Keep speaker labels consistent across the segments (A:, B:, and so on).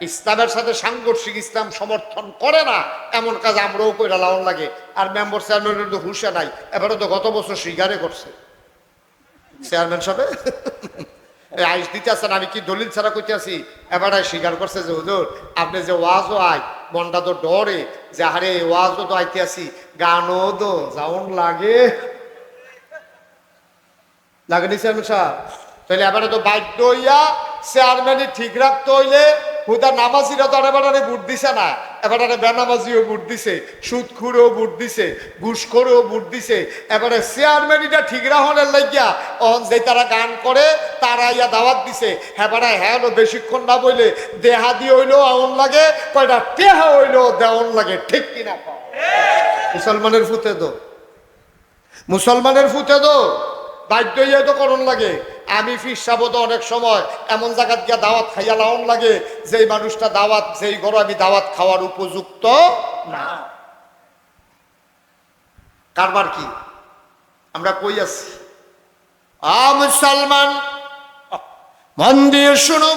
A: ইসলামের সাথে সাংঘর্ষিক, ইসলাম সমর্থন করে না এমন কাজ আমরাও কইরা লাউন লাগে। আর মেম্বার চেয়ারম্যানের তো হুঁশে নাই, এবারে তো গত বছর স্বীকারে করছে চেয়ারম্যান সাহেব। আইস দিতে আসেন, আমি কি দলিল ছাড়া কইতে আসি, এবারে স্বীকার করছে যে হুজুর আপনি যে ওয়াজও আয় মনটা তো ডরে যে আরে ওয়াজও তো আইতে আসি, গানও তো যেমন লাগে লাগেনি চেয়ারম্যান সাহেব। তাহলে এবারে তো বাধ্য হইয়া চেয়ারম্যানই ঠিক রাখতে হইলে হুদা নামাজিরা তো এবারে ভোট দিছে না, এবারে বেনামাজিও ভোট দিছে, সুদখুরেও ভোট দিছে, ঘুষখোরেও ভোট দিছে। এবারে চেয়ারম্যানিটা ঠিক রাখনের লাগিয়া অহন যে তারা গান করে তারা ইয়া দাওয়াত দিছে, হেবারা হ্যাঁ বেশিক্ষণ না বইলে দেহা দিয়ে হইলেও আউন লাগে, কয়টা টেহা হইলেও দেওয়ন লাগে, ঠিক কিনা? মুসলমানের ফুতে দো, মুসলমানের ফুতে দো বাধ্য হইয়া তো করণ লাগে। আমি ফিরসাবত অনেক সময় এমন জায়গাত গিয়া দাওয়াত খাইয়া লাউন লাগে যেই মানুষটা দাওয়াত, যেই ঘরে আমি দাওয়াত খাওয়ার উপযুক্ত না। কারবার কি আমরা কই আছি? মুসলমান মন দিয়ে শুনো,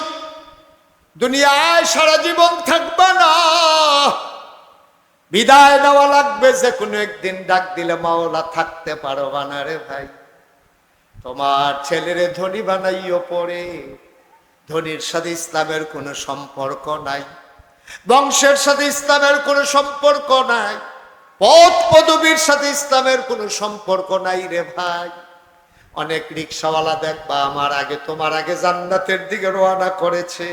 A: দুনিয়ায় সারা জীবন থাকবে না, বিদায় নেওয়া লাগবে যে কোনো একদিন। ডাক দিলে মাওলা থাকতে পারবা না রে ভাই। তোমার ছেলেরে ধনী বানাইও পরে, ধনীর সাথে ইসলামের কোনো সম্পর্ক নাই, বংশের সাথে ইসলামের কোনো সম্পর্ক নাই, পদ পদবীর সাথে ইসলামের কোনো সম্পর্ক নাই রে ভাই। অনেক রিক্সাওয়ালা দেখবা আমার আগে তোমার আগে জান্নাতের দিকে রওনা করেছে,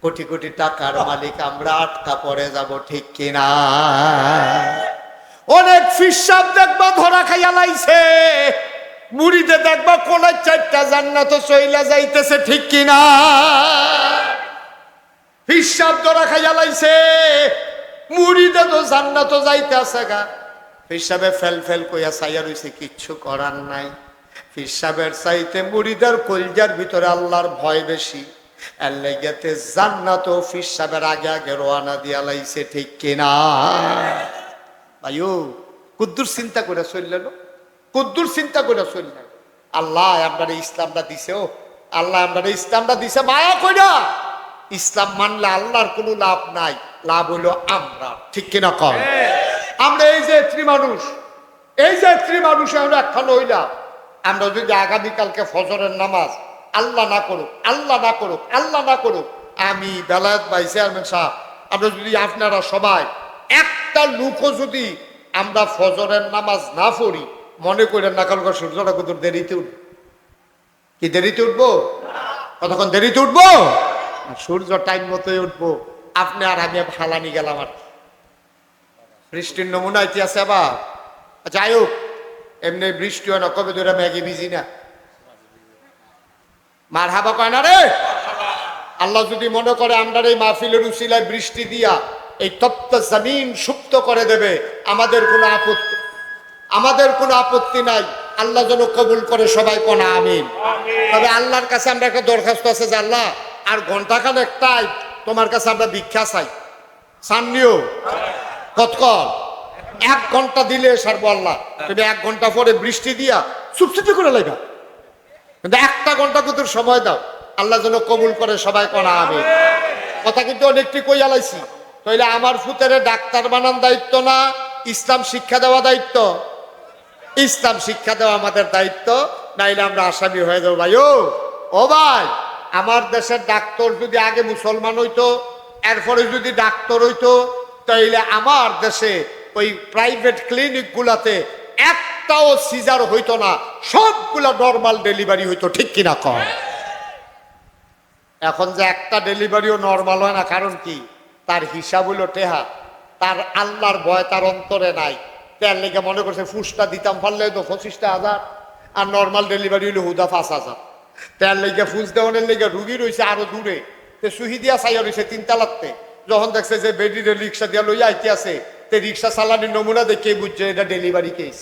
A: কোটি কোটি টাকার মালিক আমরা আটকা পড়ে যাব, ঠিক কিনা? অনেক ফিসাব দেখবা ধরা খাইয়া লাইছে, মুড়িতে দেখবা কোন চারটা জান্নাত চইলা যাইতেছে, ঠিক কিনা? হিসাব ধরা খাইয়া লাইছে, মুড়িতে তো জান্নাত যাইতেছে গা। হিসাবে ফেল ফেল কইয়া চাইয়া রইছে, কিচ্ছু করার নাই। হিসাবের চাইতে মুড়িদার কলজার ভিতরে আল্লাহর ভয় বেশি, এর লাইগাতে জান্নাত হিসাবের আগে আগে রওনা দিয়া লাইছে, ঠিক কিনা? ভাইও কুদ্দুর চিন্তা করে চললেন, কুদ্দুর চিন্তা করে চললেন। আল্লাহ আপনার ইসলামটা দিছে, ও আল্লাহ আপনার ইসলামটা দিছে মায়া কইরা। ইসলাম মানলে আল্লাহর কোনো লাভ নাই, লাভ হইলো আমরা, ঠিক কিনা কম? আমরা এই যে স্ত্রী মানুষ, এই যে স্ত্রী মানুষ আমরা একখান হইলাম, আমরা যদি আগামীকালকে ফজরের নামাজ আল্লাহ না করুক, আল্লাহ না করুক, আল্লাহ না করুক, আমি বেলায়েত ভাই চেয়ারম্যান সাহেব, আমরা যদি আপনারা সবাই একটা লোকও যদি আমরা ফজরের নামাজ না পড়ি, মনে করেন না কালকে সূর্যটা কত দেরিতে উঠবো। কি দেরিতে উঠবো? কতক্ষণ দেরিতে উঠবো? সূর্য টাইম মতোই উঠবো। আপনি আর আমি ফালানি গেলাম আর বৃষ্টির নমুনা ইতিহাসে আবার যাই হোক, এমনি বৃষ্টি হয় না, কবে ধরে ম্যাগি ভিজি না, মার হাবা কয় না রে। আল্লাহ যদি মনে করে আমরা এই মাহফিলের উসিলায় বৃষ্টি দিয়া এই তপ্ত জমিন সুপ্ত করে দেবে, আমাদের কোনো আপত্তি, আমাদের কোনো আপত্তি নাই। আল্লাহ যেন কবুল করে, সবাই কোনা আমিন। তবে আল্লাহর কাছে আমরা একটা দরখাস্ত আছে যে আল্লাহ আর ঘন্টাখানেক টাই তোমার কাছে আমরা ভিক্ষা চাই, সান্নিও কতক্ষণ 1 ঘন্টা দিলে সারবো আল্লাহ। তুমি 1 ঘন্টা পরে বৃষ্টি দিয়া চুপচুপি করে লাগা, কিন্তু 1টা ঘন্টা কিন্তু সময় দাও, আল্লাহ যেন কবুল করে, সবাই কোনা আমিন। কথা কিন্তু অনেকটি কইয়া লাইছি। তাইলে আমার ফুতেরে ডাক্তার বানান দায়িত্ব না, ইসলাম শিক্ষা দেওয়া দায়িত্ব? ইসলাম শিক্ষা দেওয়া আমাদের দায়িত্ব, নাইলে আমরা আসামি হয়ে যাবো। ভাই ও ভাই, আমার দেশের ডাক্তার যদি আগে মুসলমান হইতো, এরপরে যদি ডাক্তার হইতো, তাইলে আমার দেশে ওই প্রাইভেট ক্লিনিক গুলাতে একটাও সিজার হইতো না, সবগুলা নর্মাল ডেলিভারি হইতো, ঠিক কিনা কম? এখন যে একটা ডেলিভারিও নর্মাল হয় না, কারণ কি? তার হিসাব হইল টেহা, তার আল্লাহর ভয় তার অন্তরে নাই। তার লেগে মনে করছে ফুসটা দিতাম পারলে তো 25,000, আর নর্মাল ডেলিভারি হইলো হুদা 5,000। তার লেগে ফুস দেওয়ানের লেগে রুগী রয়েছে আরো দূরে, তে সুহি দিয়া চাইয়া রয়েছে 3 তালাতে। যখন দেখছে যে বেডিরে রিক্সা দিয়া লইয়া আইতে আছে, তে রিক্সা চালানির নমুনা দেখে বুঝছে এটা ডেলিভারি কেস।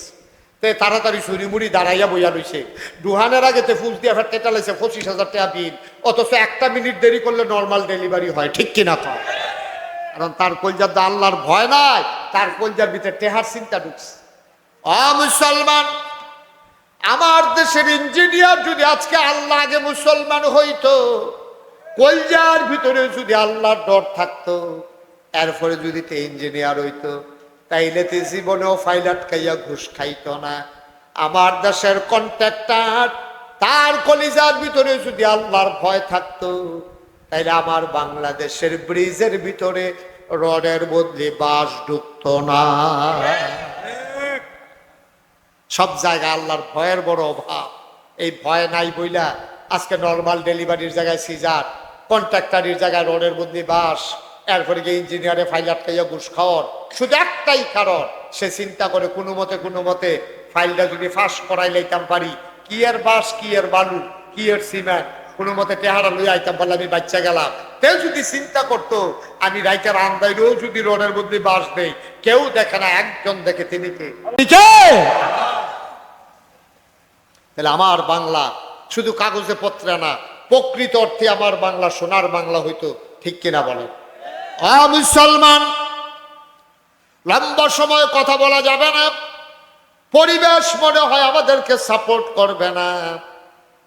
A: তে তাড়াতাড়ি ছুরি দাঁড়াইয়া বইয়া রয়েছে, ডুহানের আগে তে ফুস দিয়া ফের টেটা লাইছে 25,000 টাকা বিল, অথচ 1 মিনিট দেরি করলে নর্মাল ডেলিভারি হয়, ঠিক কিনা কয়? কারণ তার কলজার দা আল্লাহর ভয় নাই, তার কলজার ভিতরে টেহার চিন্তা ঢুকছে। মুসলমান, আমার দেশের ইঞ্জিনিয়ার যদি আজকে আল্লাহ আগে মুসলমান হইতো, কলজার ভিতরে যদি আল্লাহর ডর থাকতো, এরপরে যদি তে ইঞ্জিনিয়ার হইতো, তাইলে তে জীবনেও ফাইল আটকাইয়া ঘুষ খাইতো না। আমার দেশের কন্ট্রাক্টর, তার কলিজার ভিতরে যদি আল্লাহর ভয় থাকতো, তাইলে আমার বাংলাদেশের ব্রিজের ভিতরে রডের বদলে বাঁশ ঢুকতো না। সব জায়গায় আল্লাহর ভয়ের বড় অভাব। এই ভয় নাই বইলা আজকে নর্মাল ডেলিভারির জায়গায় সিজার, কন্ট্রাক্টরের জায়গায় রোডের মধ্যে বাস, এরপরে গিয়ে ইঞ্জিনিয়ারে ফাইল আটকাইয়া ঘুষ খাওয়ার। শুধু একটাই কারণ, সে চিন্তা করে কোনো মতে ফাইলটা যদি ফাঁস করাই লাইতাম পারি, কি এর বাস, কি এর বালু, কি এর সিমেন্ট, কোনো মতে টেহারা লই আইতাম বলে আমি বাচ্চা গেলাম। কেউ যদি চিন্তা করতো আমি রাইটার আন্দাইলেও যদি রোডের মধ্যে বাস দেই, কেউ দেখে না, একজন দেখে, তিনি কে? তাহলে আমার বাংলা শুধু কাগজে পত্রে না, প্রকৃত অর্থে আমার বাংলা সোনার বাংলা হইতো, ঠিক কিনা বলেন? মুসলমান, লম্বা সময় কথা বলা যাবে না, পরিবেশ মনে হয় আমাদেরকে সাপোর্ট করবে না।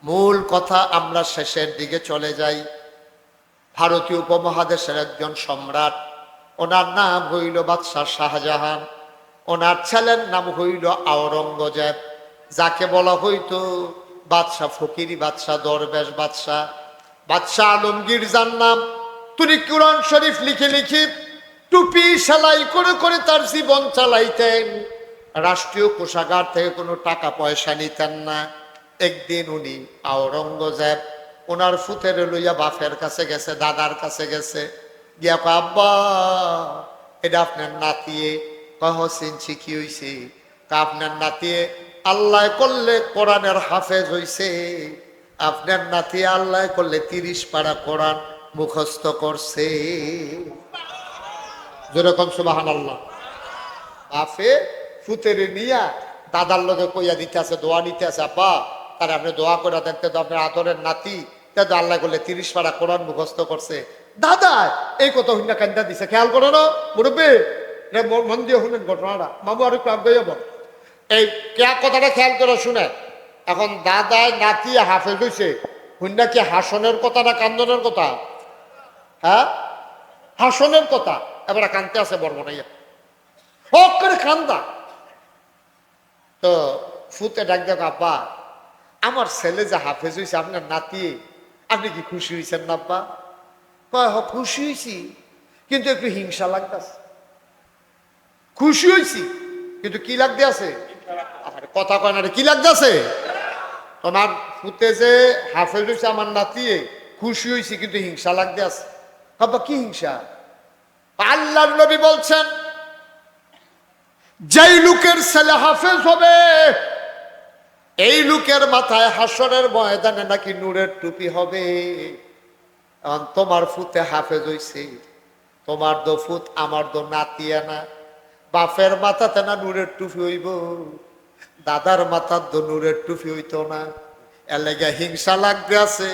A: মূল কথা, আমরা শেষের দিকে চলে যাই। ভারতীয় উপমহাদেশের একজন সম্রাট, ওনার নাম হইল বাদশাহ শাহজাহান, ওনার ছেলের নাম হইল আওরঙ্গজেব, যাকে বলা হইতো বাদশাহ ফকিরি বাদশাহ, দরবেশ বাদশাহ। বাদশাহ আলমগীর যার নাম, তিনি কুরআন শরীফ লিখে লিখে টুপি সেলাই করে করে তার জীবন চালাইতেন। রাষ্ট্রীয় কোষাগার থেকে কোনো টাকা পয়সা নিতেন না। একদিন উনি আওরঙ্গজেব ওনার ফুতের লইয়া বাপের কাছে গেছে, দাদার কাছে গেছে, গিয়া কয়, আব্বা এটা আপনার নাতিয়ে। কহ চিনছি, কি হইছে? আপনার নাতিয়ে আল্লাহ করলে কোরআনের হাফেজ হইছে, আপনার নাতি আল্লাহ করলে 30 পারা কোরআন মুখস্থ করছে। যেরকম সুবহানাল্লাহ। বাপে ফুতের নিয়া দাদার লগে কইয়া দিতে আছে, দোয়া নিতে আছে, আব্বা তার আপনি দোয়া করে দেখতে, তো আপনার আদরের নাতি তো আল্লাহ করলে 30 পারা কোরআন মুখস্থ করছে। দাদা এই কথা হইনা কান্দা দিছে, খেয়াল করো না মুরব্বী, মন দিয়ে শুনেন ঘটনাটা, মামু আর একটু আগে যাব। এই কথাটা খেয়াল করে শুনে, এখন দাদায় নাতি হাফেজ হইছে, হুন্না কি হাসনের কথা না কান্দনের কথা? হ্যাঁ, হাসনের কথা। এবার কানতে আছে বর্মনাইয়া, হক করে কান্দা। তো ফুতে ডাক দেখ, আব্বা আমার ছেলে যে হাফেজ হয়েছে, আপনার নাতি, আপনি কি খুশি হয়েছেন না আব্বা? কয়, হ খুশি হয়েছি, কিন্তু একটু হিংসা লাগতেছে। খুশি হয়েছি কিন্তু কি লাগতে আছে? কথা কয় না, কি লাগতেছে? তোমার ফুতে যে হাফেজ হয়েছে আমার নাতি, খুশি হয়েছি কিন্তু হিংসা লাগতে আছে। আব্বা কি হিংসা? আল্লাহর নবী বলছেন, যেই লোকের ছেলে হাফেজ হবে, এই লোকের মাথায় হাসরের ময়দানে নাকি নূরের টুপি হবে। তোমার ফুতে হাফেজ হইছে, তোমার দো ফুত, আমার দো নাতিয়া না। বাপের মাথাতে না নূরের টুপি হইব, দাদার মাথার দো নূরের টুপি হইতো না। এলাকা হিংসা লাগবে আছে।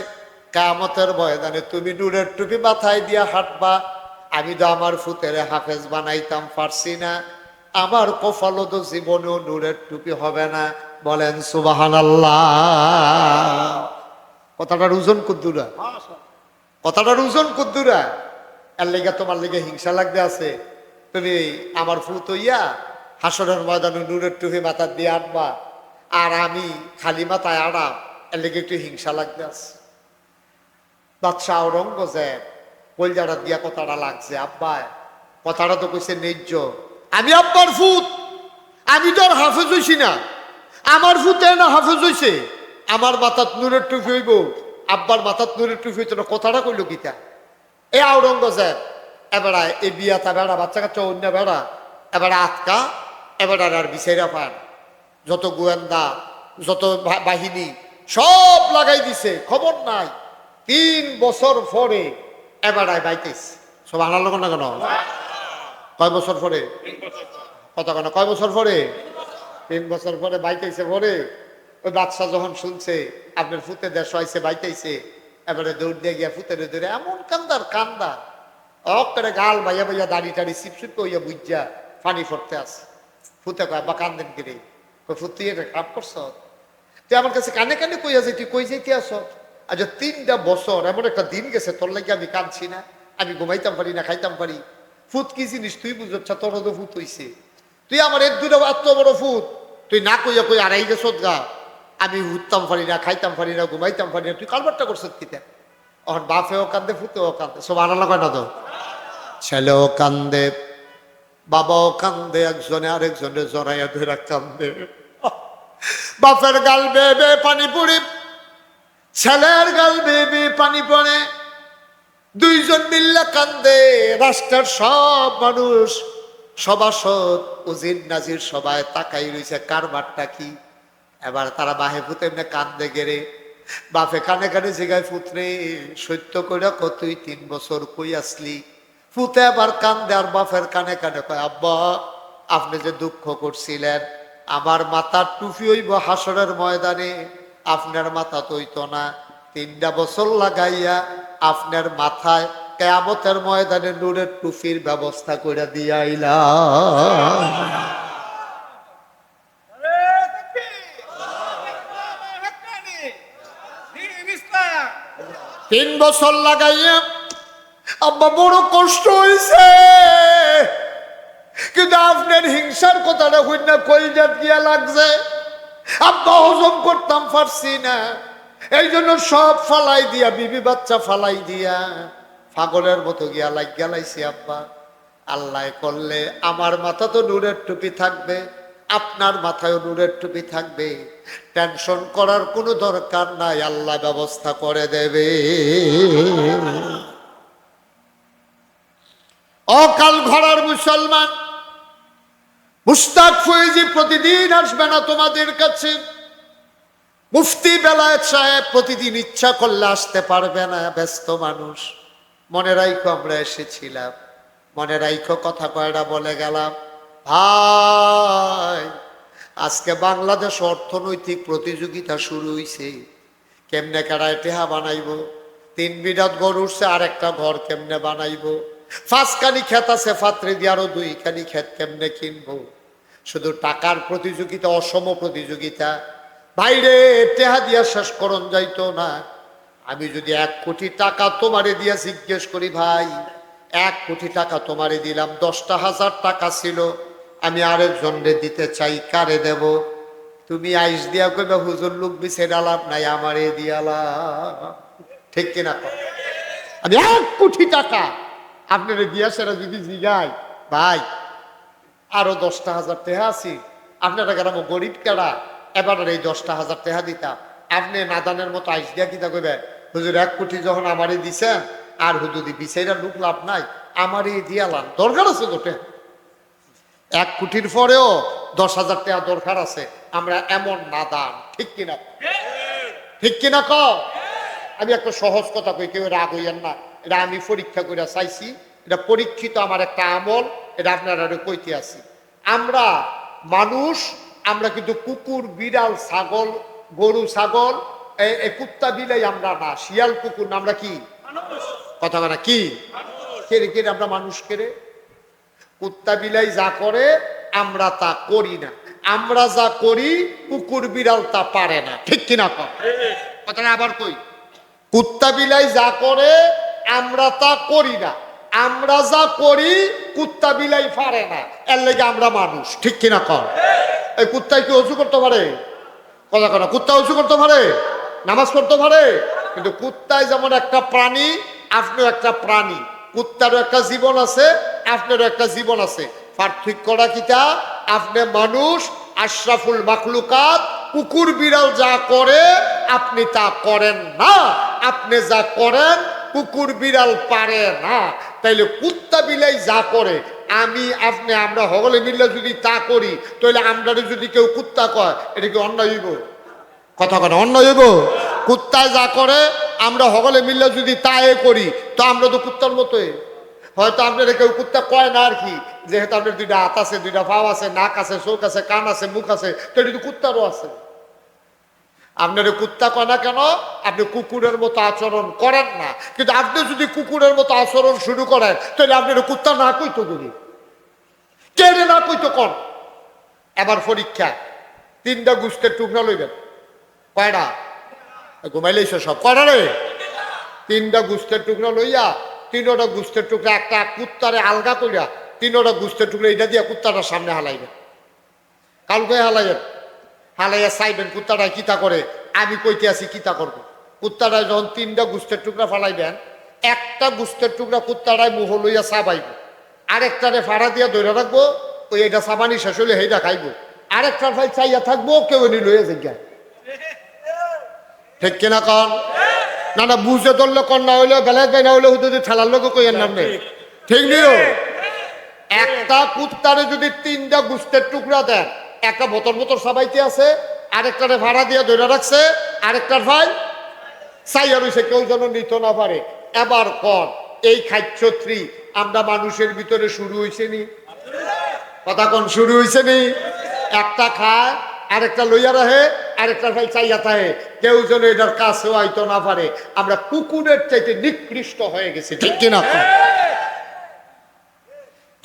A: কিয়ামতের ময়দানে তুমি নূরের টুপি মাথায় দিয়া হাঁটবা, আমি তো আমার ফুতের হাফেজ বানাইতাম পারছি না, আমার কপালও তো জীবনেও নূরের টুপি হবে না। বলেন সুবহানাল্লাহ। কথাটার ওজন কুদ্দুরা, কথাটার ওজন কুদ্দুরা। এর লেগে তোমার লেগে হিংসা লাগতে আছে, তুমি আমার ফুত হইয়া হাসরের ময়দানে নূরের টুপি মাথা দিয়ে আনবা, আর আমি খালি মাথায় আড়াম, এর লেগে একটু হিংসা লাগতে আছে। বাদশাহ আওরঙ্গজেব কলজাটা দিয়া কথাটা লাগছে, আব্বা কথাটা তো কইছে ন্যায্য, আমি আব্বার ফুত, আমি তো আর হাফেজ হইছি না, আমার ফুতে না হাফেজ হইছে, আমার মাথাত নূরের টুপি হইব, আব্বার মাথাত নূরের টুপি হইতো না। কথাটা কইল গীতা। এ আওরঙ্গজেব এবার এই বিয়াতা বেড়া, বাচ্চা কাচ্চা অন্য বেড়া, এবার আটকা, এবার আর বিচাইরা পান, যত গোয়েন্দা যত বাহিনী সব লাগাই দিছে, খবর নাই। 3 বছর পরে এবার বাইতেছে। সব আনার লোক না কেন? কয় বছর পরে? কথা কেন? কয় বছর পরে? 3 বছর পরে বাইতেছে। পরে ওই বাদশা যখন শুনছে আপনার ফুতে দেশ হয়েছে, বাইতেছে, এবারে দৌড় দিয়ে গিয়া ফুতের ধরে এমন কান্দার কান্দা, অক্করে গাল বাইয়া বাইয়া দাড়ি টাড়ি চিপচিপ হইয়া বুঝা পানি পড়তে আছে। ফুতে কয়, বা কান্দেন কিরে? ফুত তুই এটা কাম করছ? তুই আমার কাছে কানে কানে কইয়া যাই, তুই কই যাইতে আস? আচ্ছা 3টা বছর এমন একটা দিন গেছে তোর লাগে আমি কাঁদছি না, আমি ঘুমাইতাম পারি না, খাইতাম পারি। ফুত কি জিনিস তুই বুঝছ, তোর তো ফুত হইছে। তুই আমার 1-2টা এত বড় ফুত, তুই না কইয়া কই আড়াই গেছ গা। আমি উঠতাম পারি না, খাইতাম পারি না, ঘুমাইতাম পারি না, তুই কালবারটা করছ কিতা? এখন বাপেও কান্দে, ফুতেও কান্দে, সব আনালা কয় না তো। ছেলেও কান্দে, বাবাও কান্দে, একজনে আরেকজনে জড়াইয়া ধরে কান্দে। বাপের গাল বেয়ে বেয়ে পানি পড়ে, ছেলের গাল বেয়ে বেয়ে পানি পড়ে, দুইজন মিল্লা কান্দে। রাষ্ট্রের সব মানুষ, সভাসদ, উজির নাজির সবাই তাকাই রয়েছে কারবারটা কি। এবার তারা বাহে ফুতে এমনি কান্দে গেরে। বাপে কানে কানে জিগায়, ফুতরে সত্য কইরা কত তুই 3 বছর কই আসলি? ফুতে আবার কান্দে আর বাপের কানে কানে কয়, আব্বা আপনি যে দুঃখ করছিলেন, আমার মাথার টুপি হইব হাসরের ময়দানে, আপনার মাথা তো হইতো না। 3টা বছর লাগাইয়া আপনার মাথায় কিয়ামতের ময়দানে নূরের টুপির ব্যবস্থা করে দিয়া আইলাম। 3 বছর লাগাইয়া আব্বা বড় কষ্ট হইছে, কিন্তু আপনার হিংসার কথাটা হইনা কইজাত গিয়া লাগছে। আব্বা হজম করতাম পারছি না, এই জন্য সব ফালাই দিয়া, বিবি বাচ্চা ফালাই দিয়া পাগলের মতো গিয়া লাইছি। আব্বা আল্লাহ করলে আমার মাথা তো নূরের টুপি থাকবে, আপনার মাথায়ও নূরের টুপি থাকবে, টেনশন করার কোনো দরকার নাই, আল্লাহ ব্যবস্থা করে দেবে। অকাল ঘরার মুসলমান, মুস্তাক ফয়েজি প্রতিদিন আসবে না তোমাদের কাছে, মুফতি বেলায়েত সাহেব প্রতিদিন ইচ্ছা করলে আসতে পারবে না, ব্যস্ত মানুষ। মনে রাইখো আমরা এসেছিলাম, মনে রাইখো কথা কয়টা বলে গেলাম। ভাই আজকে বাংলাদেশ অর্থনৈতিক প্রতিযোগিতা শুরু হইছে, কেমনে কারায় টেহা বানাইব। 3 বিঘাত ঘর উঠছে, আর একটা ঘর কেমনে বানাইব। 5খানি ক্ষেত আছে, ফাত্রে দিয়ে আরো 2খানি ক্ষেত কেমনে কিনবো। শুধু টাকার প্রতিযোগিতা, অসম প্রতিযোগিতা। বাইরে টেহা দিয়া শেষ করণ যাইতো না। আমি যদি 1 কোটি টাকা তোমারে দিয়া জিজ্ঞেস করি, ভাই 1 কোটি টাকা তোমারে দিলাম, 10,000 টাকা ছিল, আমি আরেকজনরে দিতে চাই, কারে দেব? তুমি আইস দিয়া কইবা, হুজুর লোক বিছে ডালাম নাই, আমারে দিয়ালাম। ঠিক কিনা? আমি 1 কোটি টাকা আপনারে দিয়া সেরা যদি জিগাই, ভাই আরো 10,000 টাকা আছি, আপনারা গ্রাম গরিব কেডা, এবার এই 10,000 টাকা দিতাম। আপনি নাদানের মতো আইস দিয়া কিতা কইবে, হুজুর 1 কোটি যখন আমারই দিছেন, আর হুজুর বিচাইরা লোক লাভ নাই, আমারই দিয়ালাম, দরকার আছে তো। 1 কোটির পরেও 10,000 টাকা দরকার আছে। আমরা এমন নাদান, ঠিক কিনা? ঠিক কিনা ক? আমি একটা সহজ কথা কই, কেউ রাগ হইয়েন না, এটা আমি পরীক্ষা করে চাইছি, এটা পরীক্ষিত আমার একটা আমল, এটা আপনারা কইতে আছি। আমরা মানুষ, আমরা কিন্তু কুকুর, বিড়াল, ছাগল, গরু, ছাগল, এই কুত্তা বিলাই আমরা না, শিয়াল কুকুর না, আমরা কি কথা বলা কি কেড়ে কেড়ে আমরা মানুষ কেড়ে। কুত্তা বিলাই যা করে আমরা তা করি না, আমরা যা করি কুকুর বিড়াল তা পারে না, ঠিক কিনা কথাটা আবার কই। কুত্তা বিলাই যা করে আমরা তা করি না, আমরা যা করি কুত্তা বিলাই পারে না, এর লেগে আমরা মানুষ, ঠিক কিনা কর। এই কুত্তায় কি অজু করতে পারে? কথা কথা, কুত্তা অজু করতে পারে, নামাজ পড়তে পারে, কিন্তু কুত্তায় যেমন একটা প্রাণী, আপনিও একটা প্রাণী, কুত্তারও একটা জীবন আছে, আপনারও একটা জীবন আছে। পার্থক্যটা কিটা? আপনি মানুষ, আশরাফুল মাখলুকাত, কুকুর বিড়াল যা করে আপনি তা করেন না, আপনি যা করেন কুকুর বিড়াল পারে না। তাইলে কুত্তা বিলাই যা করে আমি আপনি আমরা সকলে মিলে যদি তা করি, তাহলে আমরা যদি কেউ কুত্তা কয়, এটা কি অন্যায় হইব? কথা কথা অন্যায় হইব? কুত্তায় যা করে আমরা সকলে মিলে যদি তাই করি, তো আমরা তো কুত্তার মতোই। হয়তো আপনারা কেউ কুত্তা কয় না আর কি, যেহেতু আপনার 2টা হাত আছে, 2টা পাও আছে, নাক আছে, চোখ আছে, কান আছে, মুখ আছে, তো এটা তো কুত্তারও আছে। আপনার কুত্তা কয় না কেন? আপনি কুকুরের মতো আচরণ করেন না, কিন্তু আপনি যদি কুকুরের মতো আচরণ শুরু করেন, তাহলে আপনার কুত্তা না কইতো করি, কেড়ে না কইতো কন। এবার পরীক্ষা, 3টা গুস্তের টুকরা লইবেন, কয়টা? ঘুমাইলেইছ সব করা রে। তিনটা গুস্তের টুকরা লইয়া তিনোটা গুস্তের টুকরা একটা কুত্তারে আলগা করিয়া তিনোটা গুস্তের টুকরা এটা দিয়া কুত্তাটার সামনে হালাইবেন। কালকে হালাইবেন, হালাইয়া চাইবেন কুত্তাটায় কিতা করে, আমি কইতে আছি কিতা করবো। কুত্তাটায় যখন তিনটা গুস্তের টুকরা ফালাইবেন, একটা গুস্তের টুকরা কুত্তাটায় মুহ লইয়া চাবাইব, আরেকটারে ফাড়া দিয়া ধরে রাখবো, ওই এটা চাবানি শেষ হইলে সেইটা খাইব, আরেকটার ফাই চাইয়া থাকবো, কেউ নি লইয়া যাই। ঠিক কিনা কন? না না বুঝে ধরলে কন, না হইলে বেলায় বাই না হইলে হুদুদি ঠেলার লোক কইয়ের নাম নেই। ঠিক নিও। একটা কুত্তারে যদি তিনটা গুস্তের টুকরা দেন, একটা বোতল বোতল সবাইতে আছে, আরেকটারে ভাড়া দিয়ে ধরে রাখছে, আরেকটার ভাই চাইয়া রয়েছে, কেউ যেন নিত না পারে। এবার কর এই খাচ্ছত্রী আমরা মানুষের ভিতরে শুরু হয়েছে নি? কথা কন শুরু হয়েছে নি? একটা খায়, আরেকটা লইয়া রাহে, আরেকটা ভাই চাইয়া থাকে, কেউ যেন এটার কাছেও আইতো না পারে। আমরা কুকুরের চাইতে নিকৃষ্ট হয়ে গেছি। ঠিক কিনা?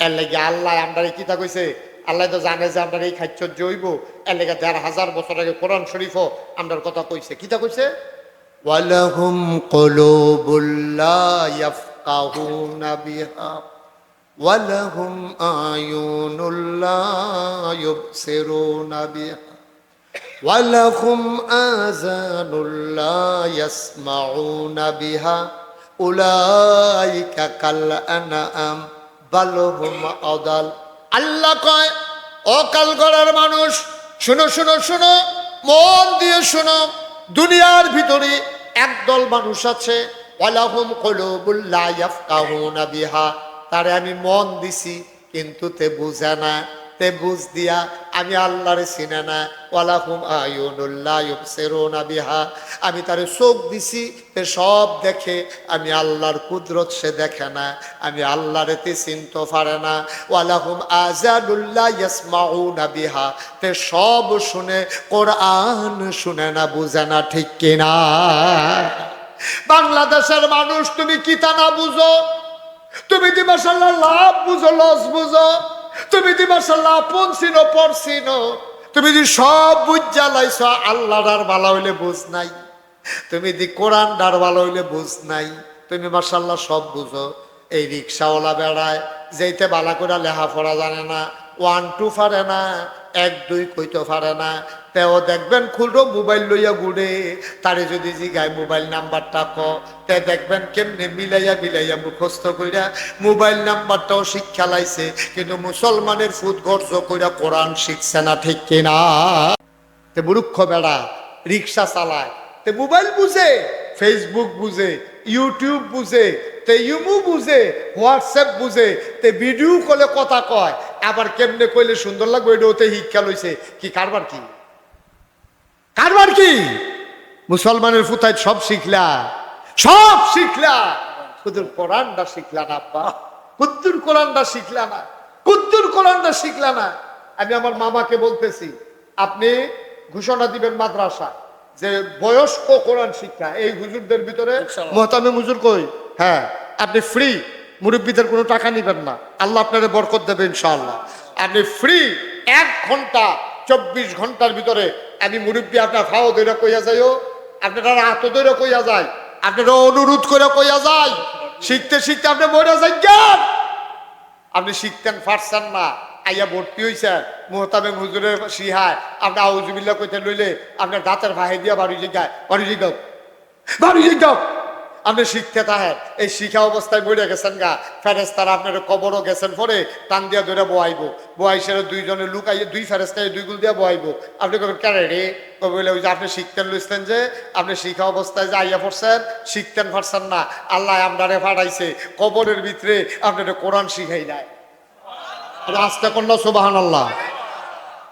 A: এর লেগে আল্লাহ আমরা কিতা কইছে, আল্লাহ তো জানে যে আমরা এই খাদ্য জৈব। এর লেগে ১,৫০০ বছর আগে কোরআন শরীফও আমরার কথা কইছে। কিতা কইছে? ওয়ালাহুম কুলুবুল লা ইয়াফকাহুনা বিহা ওয়ালাহুম আয়ুনুল লা ইউবসিরুনা বিহা ওয়ালাহুম আযানুল লা ইয়াসমাউনা বিহা উলাইকা কাল আনআম বালহুম আদাল। আল্লাহ কয়, অকাল গড়ার মানুষ শুনো শুনো শুনো, মন দিয়ে শুনো। দুনিয়ার ভিতরে একদল মানুষ আছে, ওয়ালাহুম কুলুবুল লা ইয়াফকাহুনা বিহা, তারে আমি মন দিছি কিন্তু তে বুঝে না, তে বুঝ দিয়া আমি আল্লাহরে চিনে না। ওয়ালাহুম আয়ুনুল লা ইউবসিরুনা বিহা, আমি তারে চোখ দিছি, তে সব দেখে, আমি আল্লাহর কুদরত সে দেখে না, আমি আল্লাহরে তে চিনতে পারে না। ওয়ালাহুম আযানুল লা ইয়াসমাউনা বিহা, তে সব শুনে, কোরআন শুনে না, বুঝে না। ঠিক কিনা? বাংলাদেশের মানুষ তুমি কিতা না বুঝো, তুমি দি মাশাআল্লাহ লাভ বুঝো, লস বুঝো, তুমি দি মাশাআল্লাহ আপন চিনো, পর চিনো, তুমি দি সব বুঝ জ্বালাইছ, আল্লাহ ডার ভালো হইলে বুঝ নাই, তুমি দি কোরআন ডার ভালো হইলে বুঝ নাই, তুমি মাশাআল্লাহ সব বুঝো। এই রিক্সাওয়ালা বেড়ায়, যেইতে বালা করে লেখা পড়া জানে না, 1 2 পারে না, 1 2 কইতে পারে না, তেও দেখবেন খুলরো মোবাইল লইয়া ঘুরে, তারে যদি জিগায় মোবাইল নাম্বারটা ক, তে দেখবেন কেমনে মিলাইয়া মিলাইয়া মুখস্থ কইরা মোবাইল নাম্বারটাও শিক্ষা লাইছে, কিন্তু মুসলমানের ফুট গর্জ কইরা কোরআন শিখছে না। ঠিক কিনা? তে মূর্খ বেড়া রিক্সা চালায়, তে মোবাইল বুঝে, ফেসবুক বুঝে, ইউটিউব বুঝে, তে ইমু বুঝে, হোয়াটসঅ্যাপ বুঝে, তে ভিডিও কলে কথা কয়, আবার কেমনে কইলে সুন্দর লাগবে এটা ওতে শিক্ষা লইছে। কি কারবার? কি কারবার? কি মুসলমানের ফুতায় সব শিখলা, সব শিখলা, শুধু কোরআনটা শিখলা না। আব্বা কুদ্দুর কোরআনটা শিখলা না, কুদ্দুর কোরআনটা শিখলা না। আমি আমার মামাকে বলতেছি, আপনি ঘোষণা দিবেন মাদ্রাসা যে বয়স্ক কোরআন শিক্ষা, এই হুজুরদের ভিতরে মোহতামিম হুজুর কই, হ্যাঁ আপনি ফ্রি, মুরব্বীদের কোনো টাকা নিবেন না, আল্লাহ আপনারে বরকত দেবে ইনশাআল্লাহ। আপনি ফ্রি 1 ঘন্টা 24 ঘন্টার ভিতরে আমি মুরব্বী আপনার ফাও ধরে কইয়া যাইও, আপনারা হাত ধরে কইয়া যায়, আপনারা অনুরোধ করে কইয়া যায়, শিখতে শিখতে আপনি মরে যাই জ্ঞান, আপনি শিখতেন পারছেন না, আইয়া ভর্তি হয়েছেন মোহতামিম হুজুরের সিহায়, আপনি আউযুবিল্লাহ কইতে লইলে আপনার দাঁতের ভাই দিয়া বাড়ি জিগায়, বাড়ি জিগাও, বাড়ি জিগাও, আপনি শিখতে থাকেন। এই শিখা অবস্থায় মরে গেছেন গা, ফেরেস্তারা আপনার কবরও গেছেন, পরে টান দিয়া ধরে বয়াইব, বয়াইসের 2 জনে লুকাইয়ে 2 ফেরেস্তায় 2 গুল দিয়া বয়াইব। আপনি কবেন কেন রে? বলে ওই যে আপনি শিখতেন লইছেন, যে আপনি শিখা অবস্থায় যে আইয়া পড়ছেন, শিখতেন পারছেন না, আল্লাহ আপনারে পাঠাইছে কবরের ভিতরে আপনার কোরআন শিখাই নাই। আজকে কন্যা সুবহানাল্লাহ।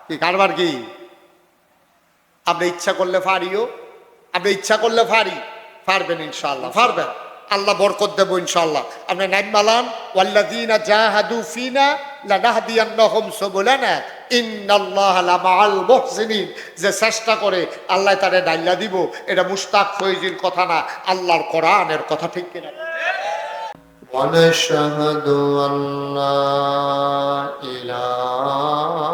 A: কি কারবার? কি আপনি ইচ্ছা করলে পারিও, আপনি ইচ্ছা করলে পারবেন ইনশাআল্লাহ, পারবেন, আল্লাহ বরকত দেব ইনশাআল্লাহ। আপনি নাইম মালান, ওয়াল্লাযীনা জাহাদু ফিনা লানাহদিয়ান্নাহুম সুবুলানা ইন্নাল্লাহা লামাআল মুহসিনিন, যে চেষ্টা করে আল্লাহ তারে ডাইলা দিব, এটা মুশতাক ফয়জির কথা না, আল্লাহর কোরআনের কথা। ঠিক কিনা? ونشهد أن لا إله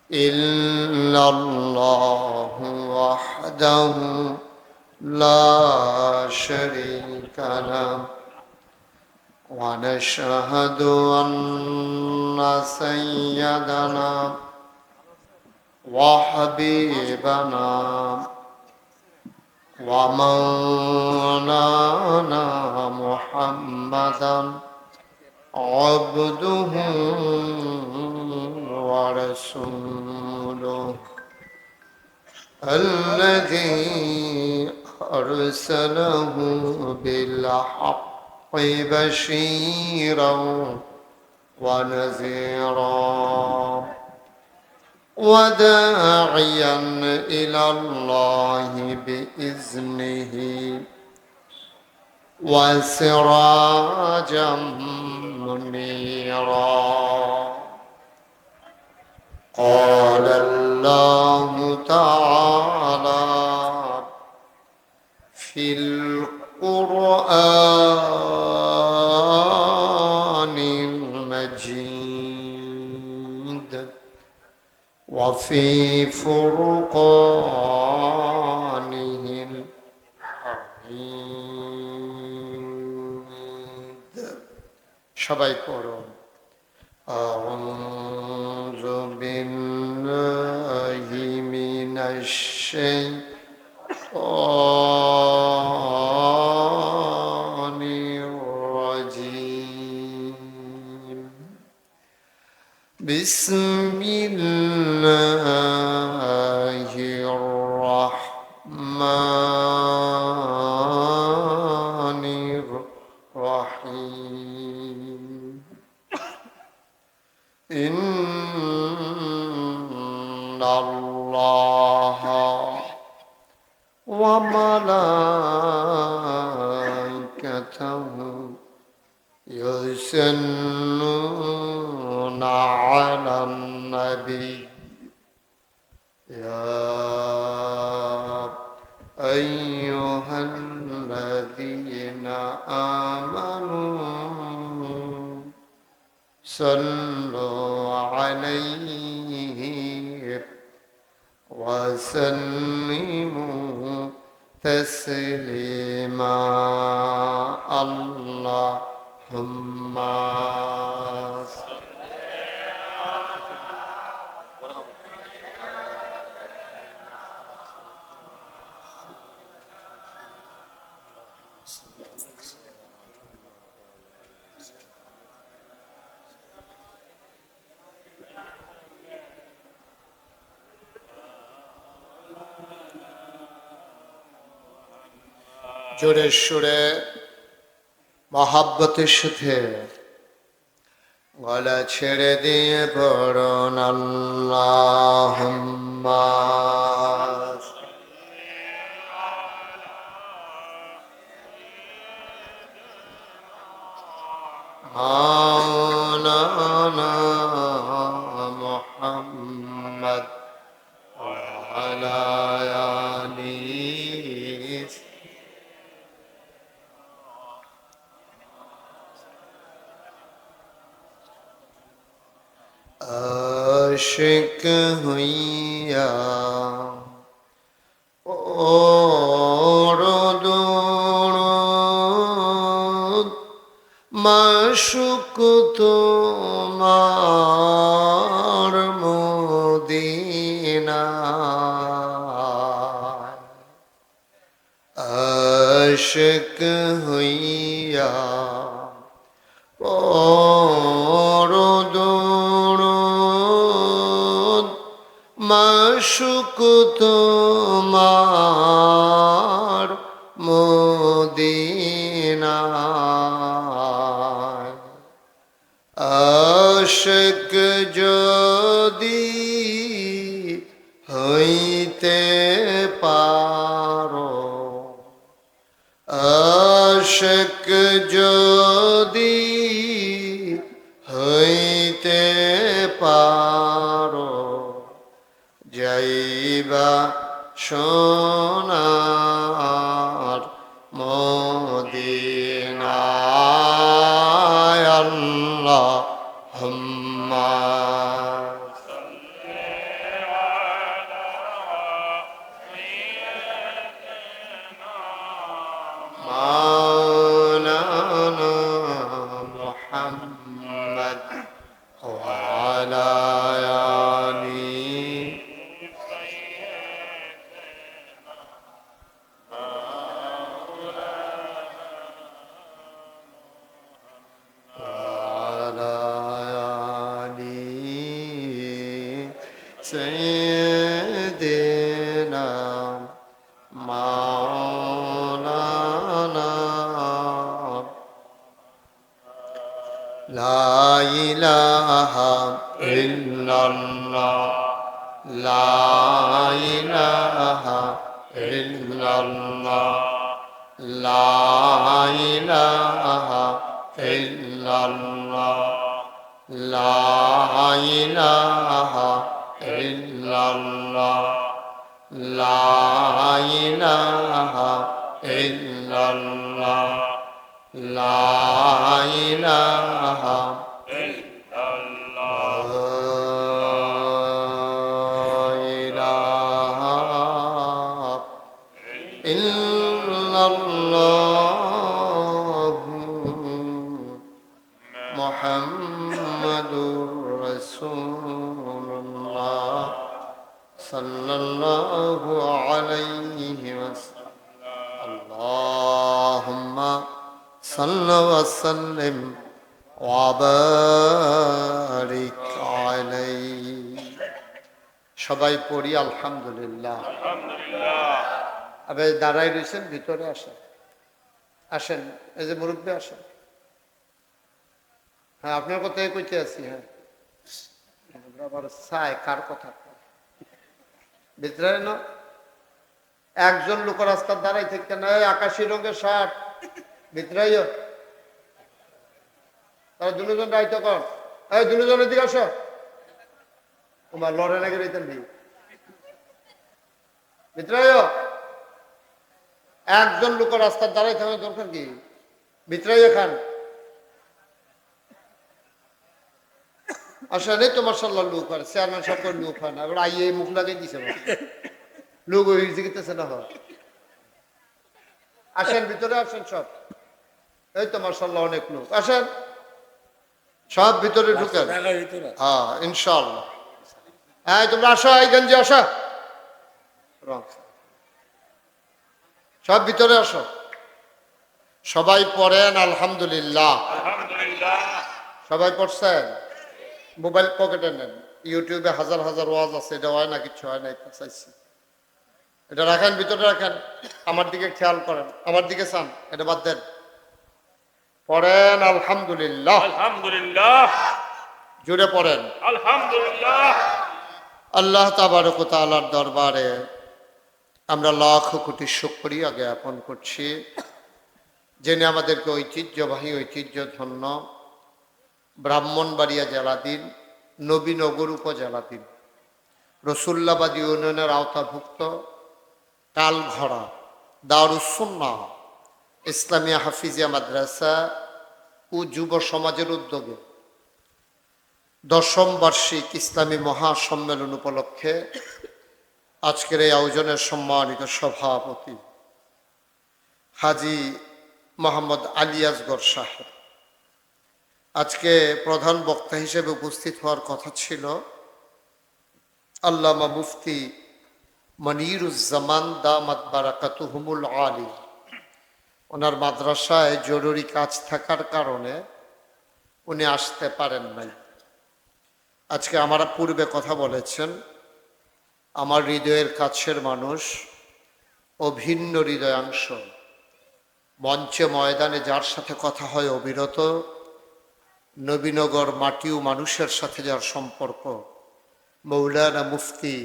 A: إلا الله وحده لا شريك له ونشهد أن سيدنا وحبيبنا ومولانا محمدا عبده ورسوله الذي أرسله بالحق بشيرا ونذيرا وداعيا إلى الله بإذنه وسراجا منيرا قال الله تعالى في القرآن المجيد وفي فرقانه الحميد সবাই পড়ো أعوذ بالله من الشيطان الرجيم بسم الله الرحمن الرحيم إن الله وملائكته يصلون على النبي يا أيها الذين آمنوا صلوا عليه وسلموا تسليما اللهم জোরে সুরে মহাব্বতের সাথে গলা ছেড়ে দিয়ে পড়ুন আল্লাহুম্মা মাওলানা মুহাম্মদ ওয়া আলা আলিহি आशिक हुइया और दुरूद माशुक तुम्हार मदीना आशिक हुइया और মাশুক তোমার মদিনায় আশিক যদি হইতে পারো আশিক যদি হইতে পারো যাইবা সোনার মদিনায় আল্লাহুম্মা সাল্লি আলা سيدنا مولانا لا إله إلا الله لا إله إلا الله لا إله إلا الله لا إله إلا الله لا إله إلا الله لا إله إلا الله لا إله إلا الله محمد رسول الله صلى الله عليه وسلم اللهم صل وسلم وبارك عليه সবাই পড়ি আলহামদুলিল্লাহ আলহামদুলিল্লাহ আবে দাঁড়াই রয়েছেন ভিতরে আসেন আসেন এই যে মুরব্বী আসেন হ্যাঁ আপনার কথাই কইতে আছি হ্যাঁ আবার চাই কার কথা ভিতরে না একজন লোক রাস্তার দাঁড়াই থেকে না আকাশি রঙের শার্ট ভিতরে তারা দুজন দায়িত্ব কর এই দুজনের দিকে আসো তোমার লড়ে নাকি রইতেন ভিতরে একজন লোক রাস্তার দাঁড়াই থাকার দরকার কি ভিতরে খান আসলে তো মাশাআল্লাহ লোক আর চেয়ারম্যান সব করে লোক হয় না এবার আইয়ে মুখ লাগিয়ে দিছে লোক ওই জিগিতেছে না হয় আসেন ভিতরে আসেন সব এই তো মাশাআল্লাহ অনেক লোক আসেন সব ভিতরে ঢুকেন হ্যাঁ ইনশাআল্লাহ হ্যাঁ তোমরা আসো এই গঞ্জে আসো সব ভিতরে আসো সবাই পড়েন আলহামদুলিল্লাহ আলহামদুলিল্লাহ সবাই পড়ছেন মোবাইল পকেটে নেন ইউটিউবে হাজার হাজার ওয়াজ আছে এটা হয় না কিছু হয় না এটা চাইছি এটা রাখেন ভিতরে রাখেন আমার দিকে খেয়াল করেন আমার দিকে চান এটা বাদ দেন পড়েন আলহামদুলিল্লাহ আলহামদুলিল্লাহ জুড়ে পড়েন আলহামদুলিল্লাহ আল্লাহ তাবারক ওয়া তাআলার দরবারে আমরা লাখ কোটি শুকরিয়া জ্ঞাপন করছি যিনি আমাদেরকে ঐতিহ্যবাহী ঐতিহ্যধন্য ব্রাহ্মণবাড়িয়া জেলাধীন নবীনগর উপজেলাধীন রসুল্লাবাদ ইউনিয়নের আওতাভুক্ত কালঘড়া দারুস সুন্নাহ ইসলামিয়া হাফিজিয়া মাদ্রাসা ও যুব সমাজের উদ্যোগে 10ম বার্ষিক ইসলামী মহাসম্মেলন উপলক্ষে আজকের এই আয়োজনের সম্মানিত সভাপতি হাজী মোহাম্মদ আলী আসগর সাহেব আজকে প্রধান বক্তা হিসেবে উপস্থিত হওয়ার কথা ছিল আল্লামা মুফতি মনিরুজ্জামান দামাত বারাকাতুহুমুল আলী ওনার মাদ্রাসায় জরুরি কাজ থাকার কারণে উনি আসতে পারেন নাই আজকে আমরা পূর্বে কথা বলেছেন আমার হৃদয়ের কাছের মানুষ অভিন্ন হৃদয়াংশ মঞ্চে ময়দানে যার সাথে কথা হয় অবিরত নবীনগর মাটি ও মানুষের সাথে যার সম্পর্ক মৌলানা মুফতি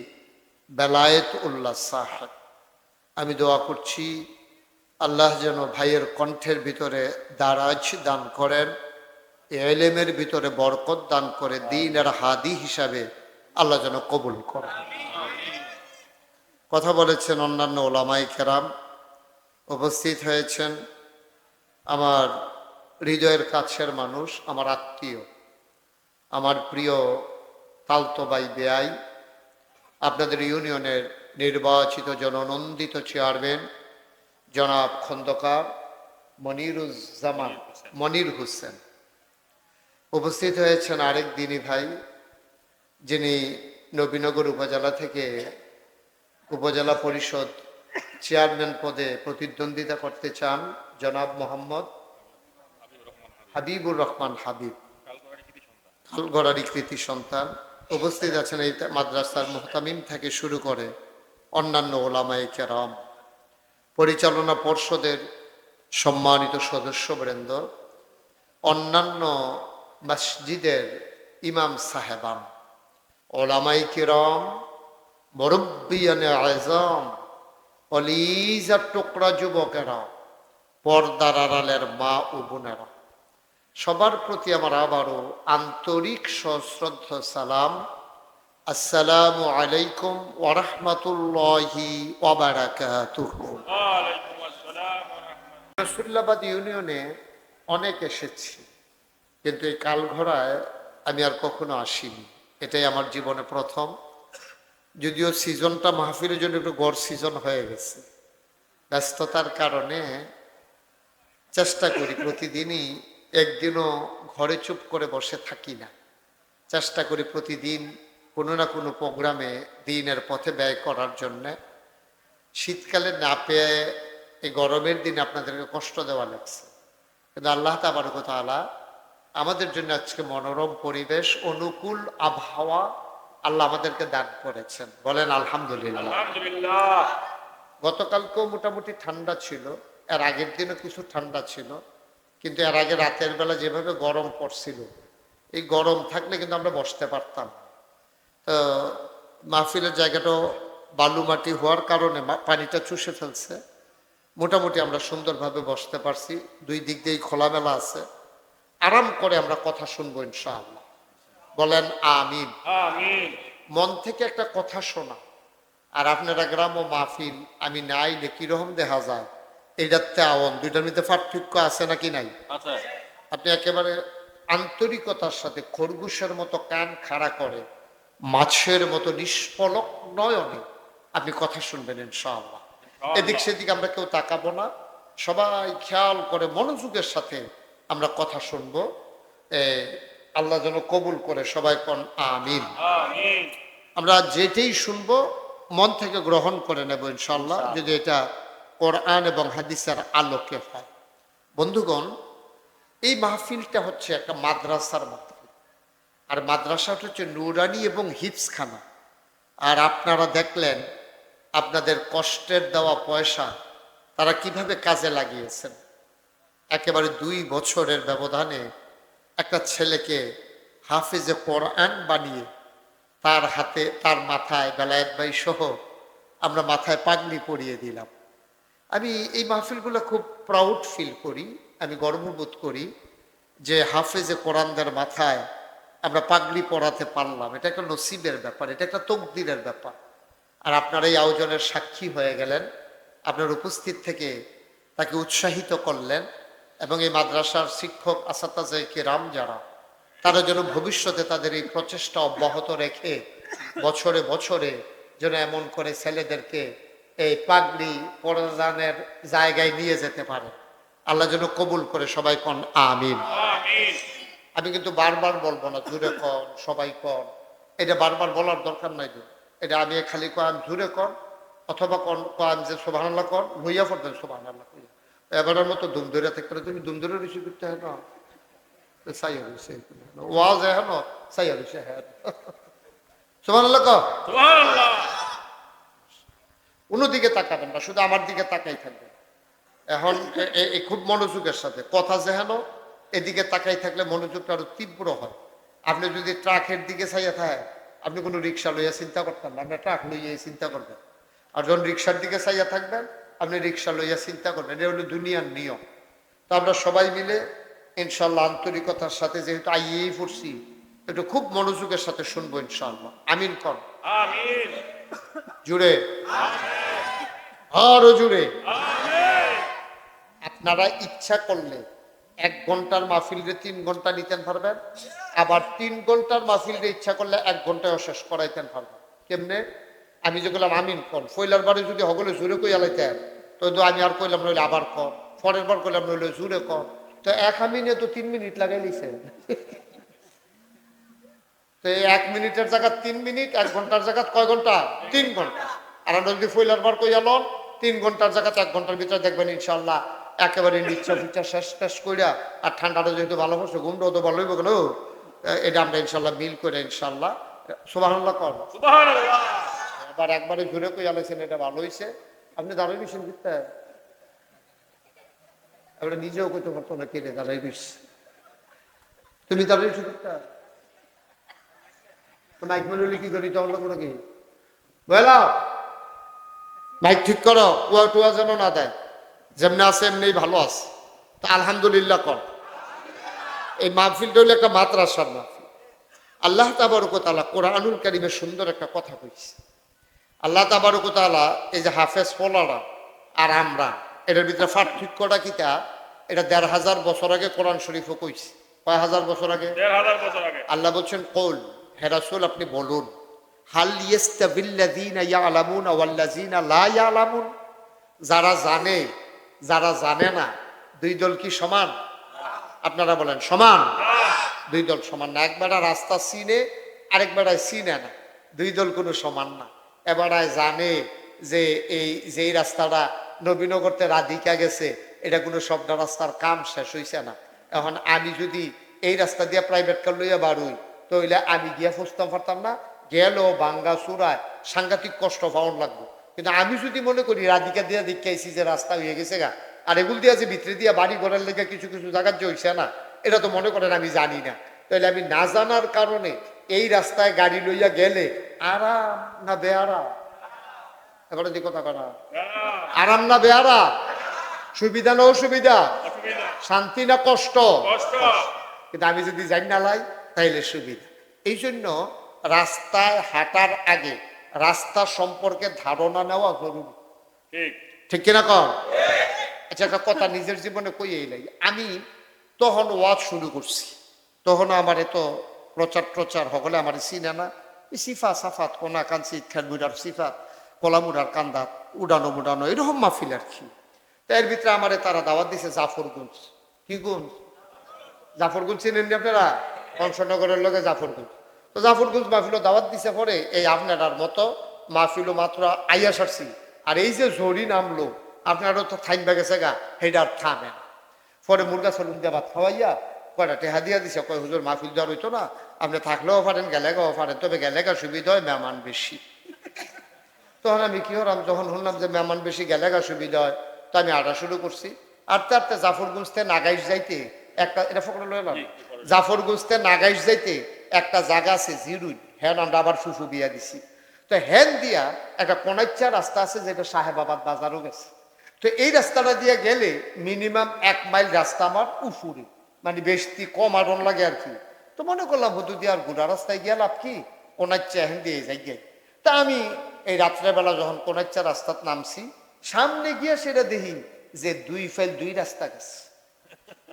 A: বেলায়েত উল্লাহ সাহেব আমি দোয়া করছি আল্লাহ যেন ভাইয়ের কণ্ঠের ভিতরে দারাজ দান করেন এলেমের ভিতরে বরকত দান করে দ্বীনের হাদি হিসাবে আল্লাহ যেন কবুল করেন কথা বলেছেন অন্যান্য ওলামায়ে কেরাম উপস্থিত হয়েছেন আমার হৃদয়ের কাছের মানুষ আমার আত্মীয় আমার প্রিয় তালতো ভাই বেয়াই আপনাদের ইউনিয়নের নির্বাচিত জননন্দিত চেয়ারম্যান জনাব খন্দকার মনির হোসেন উপস্থিত হয়েছেন আরেক দিনী ভাই যিনি নবীনগর উপজেলা থেকে উপজেলা পরিষদ চেয়ারম্যান পদে প্রতিদ্বন্দ্বিতা করতে চান জনাব মোহাম্মদ হাবিবুর রহমান হাবিব কালগড়ারই কৃতি সন্তান উপস্থিত আছেন এই মাদ্রাসার মুহতামিম থেকে শুরু করে অন্যান্য ওলামায়ে কেরাম, পরিচালনা পর্ষদের সম্মানিত সদস্যবৃন্দ, অন্যান্য মসজিদের ইমাম সাহেবান, ওলামায়ে কেরাম, মুরব্বিয়ানে আযম, কলিজার টুকরা যুবকেরা, পর্দার আড়ালের মা ও বোনেরা, সবার প্রতি আমার আবারও আন্তরিক সশ্রদ্ধ সালাম। আসসালামু আলাইকুম ওয়া রাহমাতুল্লাহি ওয়া বারাকাতুহু। রসুল্লাবাদ ইউনিয়নে অনেক এসেছি, কিন্তু এই কালঘোড়ায় আমি আর কখনো আসিনি। এটাই আমার জীবনে প্রথম। যদিও সিজনটা মাহফিলের জন্য একটু গড় সিজন হয়ে গেছে, ব্যস্ততার কারণে চেষ্টা করি প্রতিদিনই একদিনও ঘরে চুপ করে বসে থাকি না। চেষ্টা করি প্রতিদিন কোনো না কোনো প্রোগ্রামে দিনের পথে ব্যয় করার জন্যে। শীতকালে না পেয়ে এই গরমের দিনে আপনাদেরকে কষ্ট দেওয়া লাগছে, কিন্তু আল্লাহ তাবারক ওয়া তাআলা আমাদের জন্য আজকে মনোরম পরিবেশ, অনুকূল আবহাওয়া আল্লাহ আমাদেরকে দান করেছেন। বলেন আলহামদুলিল্লাহ।
B: আলহামদুলিল্লাহ।
A: গতকালকেও মোটামুটি ঠান্ডা ছিল, এর আগের দিনও কিছু ঠান্ডা ছিল, কিন্তু এর আগে রাতের বেলা যেভাবে গরম পড়ছিল, এই গরম থাকলে কিন্তু আমরা বসতে পারতাম। তো মাহফিলের জায়গাটাও বালু মাটি হওয়ার কারণে পানিটা চুষে ফেলছে। মোটামুটি আমরা সুন্দরভাবে বসতে পারছি, দুই দিক দিয়েই খোলামেলা আছে, আরাম করে আমরা কথা শুনবো ইনশাআল্লাহ। বলেন আমিন।
B: আমিন।
A: মন থেকে একটা কথা শোনা আর আপনারা গ্রাম ও মাহফিল আমি নাইলে কিরকম দেখা যায়, এইটাতে আওয়ান দুইটার মধ্যে পার্থক্য আছে নাকি নাই?
B: আচ্ছা।
A: আপনি একেবারে আন্তরিকতার সাথে খরগোশের মতো কান খাড়া করে মাছের মতো নিষ্পলক নয়নে আপনি কথা শুনবেন ইনশাআল্লাহ। এদিক সেদিক আমরা কেউ তাকাবো না, সবাই খেয়াল করে মনোযোগের সাথে আমরা কথা শুনবো। আল্লাহ যেন কবুল করে, সবাই কোন আমিন।
B: আমিন।
A: আমরা যেটাই শুনবো মন থেকে গ্রহণ করে নেব ইনশাআল্লাহ, যদি এটা কোরআন এবং হাদিসের আলোকে হয়। বন্ধুগণ, এই মাহফিলটা হচ্ছে একটা মাদ্রাসার মাহফিল, আর মাদ্রাসাটা হচ্ছে নুরানি এবং হিফজখানা। আর আপনারা দেখলেন আপনাদের কষ্টের দেওয়া পয়সা তারা কিভাবে কাজে লাগিয়েছেন। একেবারে 2 বছরের ব্যবধানে একটা ছেলেকে হাফিজে কোরআন বানিয়ে তার হাতে, তার মাথায় বেলায়েত ভাই সহ আমরা মাথায় পাগড়ি পরিয়ে দিলাম। আমি এই মাহফিলগুলো খুব প্রাউড ফিল করি, আমি গর্ববোধ করি যে হাফেজে কোরআনদের মাথায় আমরা পাগড়ি পরাতে পারলাম। এটা একটা নসিবের ব্যাপার, এটা একটা তকদিরের ব্যাপার। আর আপনারা এই আয়োজনের সাক্ষী হয়ে গেলেন, আপনার উপস্থিত থেকে তাকে উৎসাহিত করলেন, এবং এই মাদ্রাসার শিক্ষক আসাতাজে কেরাম যারা, তারা যেন ভবিষ্যতে তাদের এই প্রচেষ্টা অব্যাহত রেখে বছরে বছরে যেন এমন করে ছেলেদেরকে এই পাগড়ি পরানের জায়গায় নিয়ে যেতে পারে। আল্লাহ যেন কবুল করে, সবাই কোন আমিন।
B: আমিন।
A: আমি কিন্তু বারবার বলবো না, জুড়ে কন, সবাই কন, এটা বারবার বলার দরকার নাই। এটা আমি খালি কন জুড়ে কন, অথবা কন যে সুবহানাল্লাহ কন, লইয়া পড়বেন সুবহানাল্লাহ কইয়া। এবারের মতো দুম ধরে থাকতে, তুমি দুম ধরে ঋষি করতে হয় না, সাইয়া রয়েছে ওয়াজ এখন সাইয়া রয়েছে। হ্যাঁ, সুবহানাল্লাহ কন।
B: সুবহানাল্লাহ।
A: অন্যদিকে তাকাবেন না, শুধু আমার দিকে তাকাই থাকবেন। এখন খুব মনোযোগের সাথে কথা যেন এদিকে তাকাই থাকলে মনোযোগটা আরো তীব্র হয়। আপনি যদি ট্রাকের দিকে চাইয়া থাকেন, আপনি কোনো রিক্সা লইয়া চিন্তা করতেন না, আপনি ট্রাক লইয়া চিন্তা করবেন। আর যখন রিক্সার দিকে চাইয়া থাকবেন, আপনি রিক্সা লইয়া চিন্তা করবেন। এটা হলো দুনিয়ার নিয়ম। তো আমরা সবাই মিলে ইনশাল্লাহ আন্তরিকতার সাথে, যেহেতু আইয়েই পড়ছি, একটু খুব মনোযোগের সাথে শুনবো ইনশাল্লাহ। আমিন কর।
B: আমিন।
A: জুড়ে আরো জুড়ে।
B: আমিন।
A: আপনারা ইচ্ছা করলে 1 ঘন্টার মাহফিলরে 3 ঘন্টা নিতেন পারবেন, আবার 3 ঘন্টার মাহফিলরে ইচ্ছা করলে 1 ঘন্টায় শেষ করাইতেন পারবেন। কেমনে? আমি যে বললাম আমিন কন, ফইলার বারে যদি হগলে জুড়ে কই আলাইতেন, তো আমি আর কইলাম নইলে আবার কর, পরের বার কইলাম নইলে জুড়ে কর, তো 1 আমিনে তো 3 মিনিট লাগাই লিছে। তো 1 মিনিটের জায়গা 3 মিনিট, 1 ঘন্টার জায়গা কয় ঘন্টা? 3 ঘন্টা। আর আমরা যদি ফইলার বার কই আলন 3 ঘন্টার জায়গা 1 ঘন্টার ভিতরে দেখবেন ইনশাল্লাহ একেবারে নিচ্ছা ফিচ্ছা শেষ কইরা। আর ঠান্ডাটা যেহেতু ভালো পড়ছে, ঘুমটাও তো ভালো হইব গেল, এটা আমরা ইনশাল্লাহ মিল করে ইনশাল্লাহ সুবহানাল্লাহ কর।
B: সুবহানাল্লাহ।
A: এবার একবারে ঘুরে কই আলেছেন, এটা ভালো হয়েছে। আপনি দাঁড়াই দিচ্ছেন কিতা, এবারে নিজেও কইতে পারতো না কেটে দাঁড়াই দিচ্ছে, তুমি দাঁড়াই দিচ্ছ কিতা, মাইক মনে কি করি তখন কোনো কি বুঝলা, মাইক ঠিক করো, কুয়া টুয়া যেন না দেয়, যেমনি আছে এমনি ভালো আছে। তা আলহামদুলিল্লাহ কর। এই মাহফিলটা হইলো একটা মাদ্রাসার মাহফিল। আল্লাহ তাবারক ওয়া তাআলা কোরআনুল কারীমে সুন্দর একটা কথা কইছে। আল্লাহ তাবারক ওয়া তাআলা এই যে হাফেজ পোলারা আর আমরা, এটার ভিতরে পার্থক্যটা কিটা, এটা ১৫০০ বছর আগে কোরআন শরীফও কইছে। কয় হাজার বছর আগে?
B: ১৫০০ বছর আগে।
A: আল্লাহ বলছেন কুল, হে রাসূল আপনি বলুন, হাল ইয়াস্তাবিল্লাযীনা ইয়ালামুনা ওয়াল্লাযীনা লা ইয়ালামুন, যারা জানে যারা জানে না, দুই দল কি সমান? আপনারা বলেন সমান? দুই দল সমান না। এক বেটা রাস্তা চিনে, আরেক বেটায় চিনে না, দুই দল কোনো সমান না। এবারায় জানে যে এই রাস্তাটা নবীনগরতে রাধিকা গেছে, এটা কোনো শব্দ রাস্তার কাম শেষ হইছে না। এখন আমি যদি এই রাস্তা দিয়ে প্রাইভেট কার লইয়া বাড়ুই, তো হইলে আমি গিয়া ফুসতাম পারতাম না, গেল বাঙ্গা চূড়ায় সাংঘাতিক কষ্ট পাওয়ার লাগবো। কিন্তু আমি যদি মনে করি রাধিকা দিয়া দেখাইছি যে রাস্তা হয়ে গেছে গা, আর এগুলো দিয়া যে ভিতরে দিয়া বাড়ি ঘরের লেগে কিছু কিছু জায়গার যে হইছে না, এটা তো মনে করেন আমি জানি না। তাহলে আমি না জানার কারণে এই রাস্তায় গাড়ি লইয়া গেলে আরাম না বেয়ারাম? এখন যে কথা করা, আরাম না বেয়ারাম? সুবিধা না অসুবিধা?
B: অসুবিধা।
A: শান্তি না কষ্ট?
B: কষ্ট।
A: কিন্তু আমি যদি জানি না লাই তাইলে সুবিধা। এই জন্য রাস্তায় হাঁটার আগে রাস্তা সম্পর্কে ধারণা নেওয়া জরুরি।
B: ঠিক।
A: ঠিক কিনা কর? আচ্ছা একটা কথা নিজের জীবনে কই এলাই, আমি তখন ওয়াজ শুরু করছি, তখন আমার এত প্রচার হকলে আমার চিনে না, সিফা সাফাত কোনা কাঞ্চি খেলমুড়ার সিফাত কলামুড়ার কান্দাত উডানো মুডানো এরকম মাহফিল আর কি। এর ভিতরে আমারে তারা দাওয়াত দিছে জাফরগঞ্জ। কি গুঞ্জ? জাফরগঞ্জ চিনেন আপনারা? কংসনগরের লগে জাফরগঞ্জ। তো জাফরগঞ্জ মাহফিলও দাওয়াত দিছে, পরে এই আপনার মতো মাহফিলও মাত্র আইয়া সারছি। আর এই যে জরি নামলো, আপনারও তো থাইনবা গেছে গা, হেডার থামে না। পরে মুরগা সলুন দিয়ে ভাত খাওয়াইয়া কয়টা টেহা দিয়া দিছে, কয় হুজুর মাহফিল দেওয়ার হইতো না, আপনি থাকলেও পারেন গেলেগাও পারেন, তবে গেলেগা সুবিধা হয়, মেহমান বেশি। তখন আমি কি হলাম, যখন শুনলাম যে মেহমান বেশি গেলেগা সুবিধা হয়, তো আমি আটা শুরু করছি। আটতে জাফরগঞ্জতে নাগাইশ যাইতে একটা, এটা ফকরে লইলাম, জাফরগঞ্জতে নাগাইশ যাইতে একটা জায়গা আছে জিরুই, হ্যাঁ আমরা আবার ফুফু বিয়া দিছি। তো হ্যান দিয়া একটা কোনাইচ্চা রাস্তা আছে যেটা সাহেবাবাদ বাজারও গেছে। তো এই রাস্তাটা দিয়ে গেলে মিনিমাম 1 মাইল রাস্তা আমার উফুরে, মানে বেশি কম আরন লাগে আর কি। তো মনে করলাম হুদু দিয়ে আর ঘোড়া রাস্তায় গিয়ে লাভ কি, কোনাইচ্চা হ্যান দিয়ে যাই গে। তা আমি এই রাত্রেবেলা যখন কোনাইচ্চা রাস্তাত নামছি, সামনে গিয়ে সেটা দেখি যে 2 ফাইল 2 রাস্তা গেছে,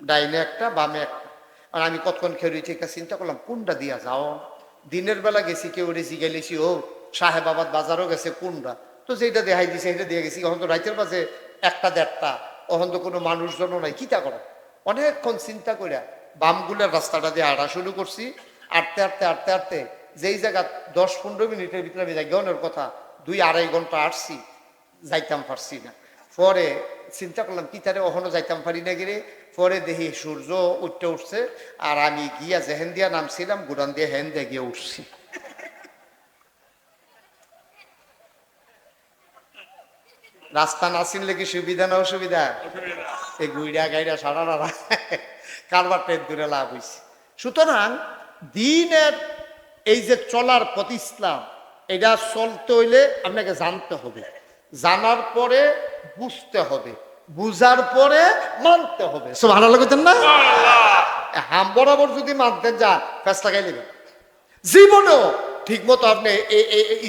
A: ডাইনে একটা বামে একটা। আর আমি কতক্ষণ খেয়ে রয়েছি, চিন্তা করলাম কোনটা দিয়া যাও। দিনের বেলা গেছি, কেউ রেছি গেলেছি, ও সাহেবাবাদ বাজারও গেছে কোনটা, তো যেটা দেখাই দিছে সেটা দিয়ে গেছি। এখন তো রাইতের বাজে 1টা-1.5টা, এখন তো কোনো মানুষজনও নাই, কিতা করে অনেকক্ষণ চিন্তা করে বামগুলের রাস্তাটা দিয়ে হাঁটা শুরু করছি। আটতে যেই জায়গা 10-15 মিনিটের ভিতরে আমি যাইগনের কথা 2-2.5 ঘন্টা আসছি, যাইতাম পারছি না। পরে চিন্তা করলাম কি তারে ওখানে যাইতাম পারি না গিরে। পরে দেখি সূর্য উঠছে, আর আমি গিয়া যেহেন দিয়া নামছিলাম গুড়ান দিয়ে হেন দিয়ে গিয়ে উঠছি। রাস্তা না চিনলে কি সুবিধা না অসুবিধা? এই গুইড়া গাইড়া সারা কারবার পেট দূরে লাভ হয়েছে। সুতরাং দিনের এই যে চলার পথ ইসলাম, এটা চলতে হইলে আপনাকে জানতে হবে, জানার পরে বুঝতে হবে, বুঝার পরে মানতে হবে। সুবহানাল্লাহ কইতেন না? হাম বরাবর যদি মানতে যান ফেসলা গাই নেবেন। জীবনেও ঠিক মতো আপনি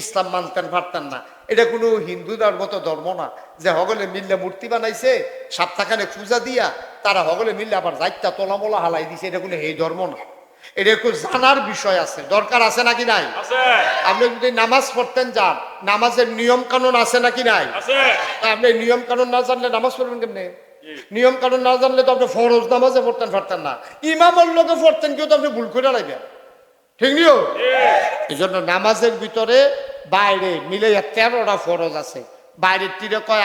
A: ইসলাম মানতেন পারতেন না। এটা কোনো হিন্দুদের মতো ধর্ম না যে হগলে মিললে মূর্তি বানাইছে, সপ্তাহখানে পূজা দিয়া তারা হগলে মিললে আবার যাইতা তোলামোলা হালাই দিছে। এটা কোনো এই ধর্ম না। এটা একটু জানার বিষয় আছে, দরকার আছে নাকি নাই? আপনি যদি নামাজ পড়তেন যান, নামাজের নিয়ম কানুন আছে নাকি নাই? আপনি নিয়ম কানুন না জানলে নামাজ পড়বেন কেমনে? নিয়ম কানুন না জানলে তো আপনি ফরজ নামাজে পড়তেন পারতেন না, ইমামের লোকে পড়তেন, কেউ তো আপনি ভুল করে লাগবেন। ঠিক নিও? এই জন্য নামাজের ভিতরে বাইরে মিলে 13টা ফরজ আছে। বাইরের টিরে কয়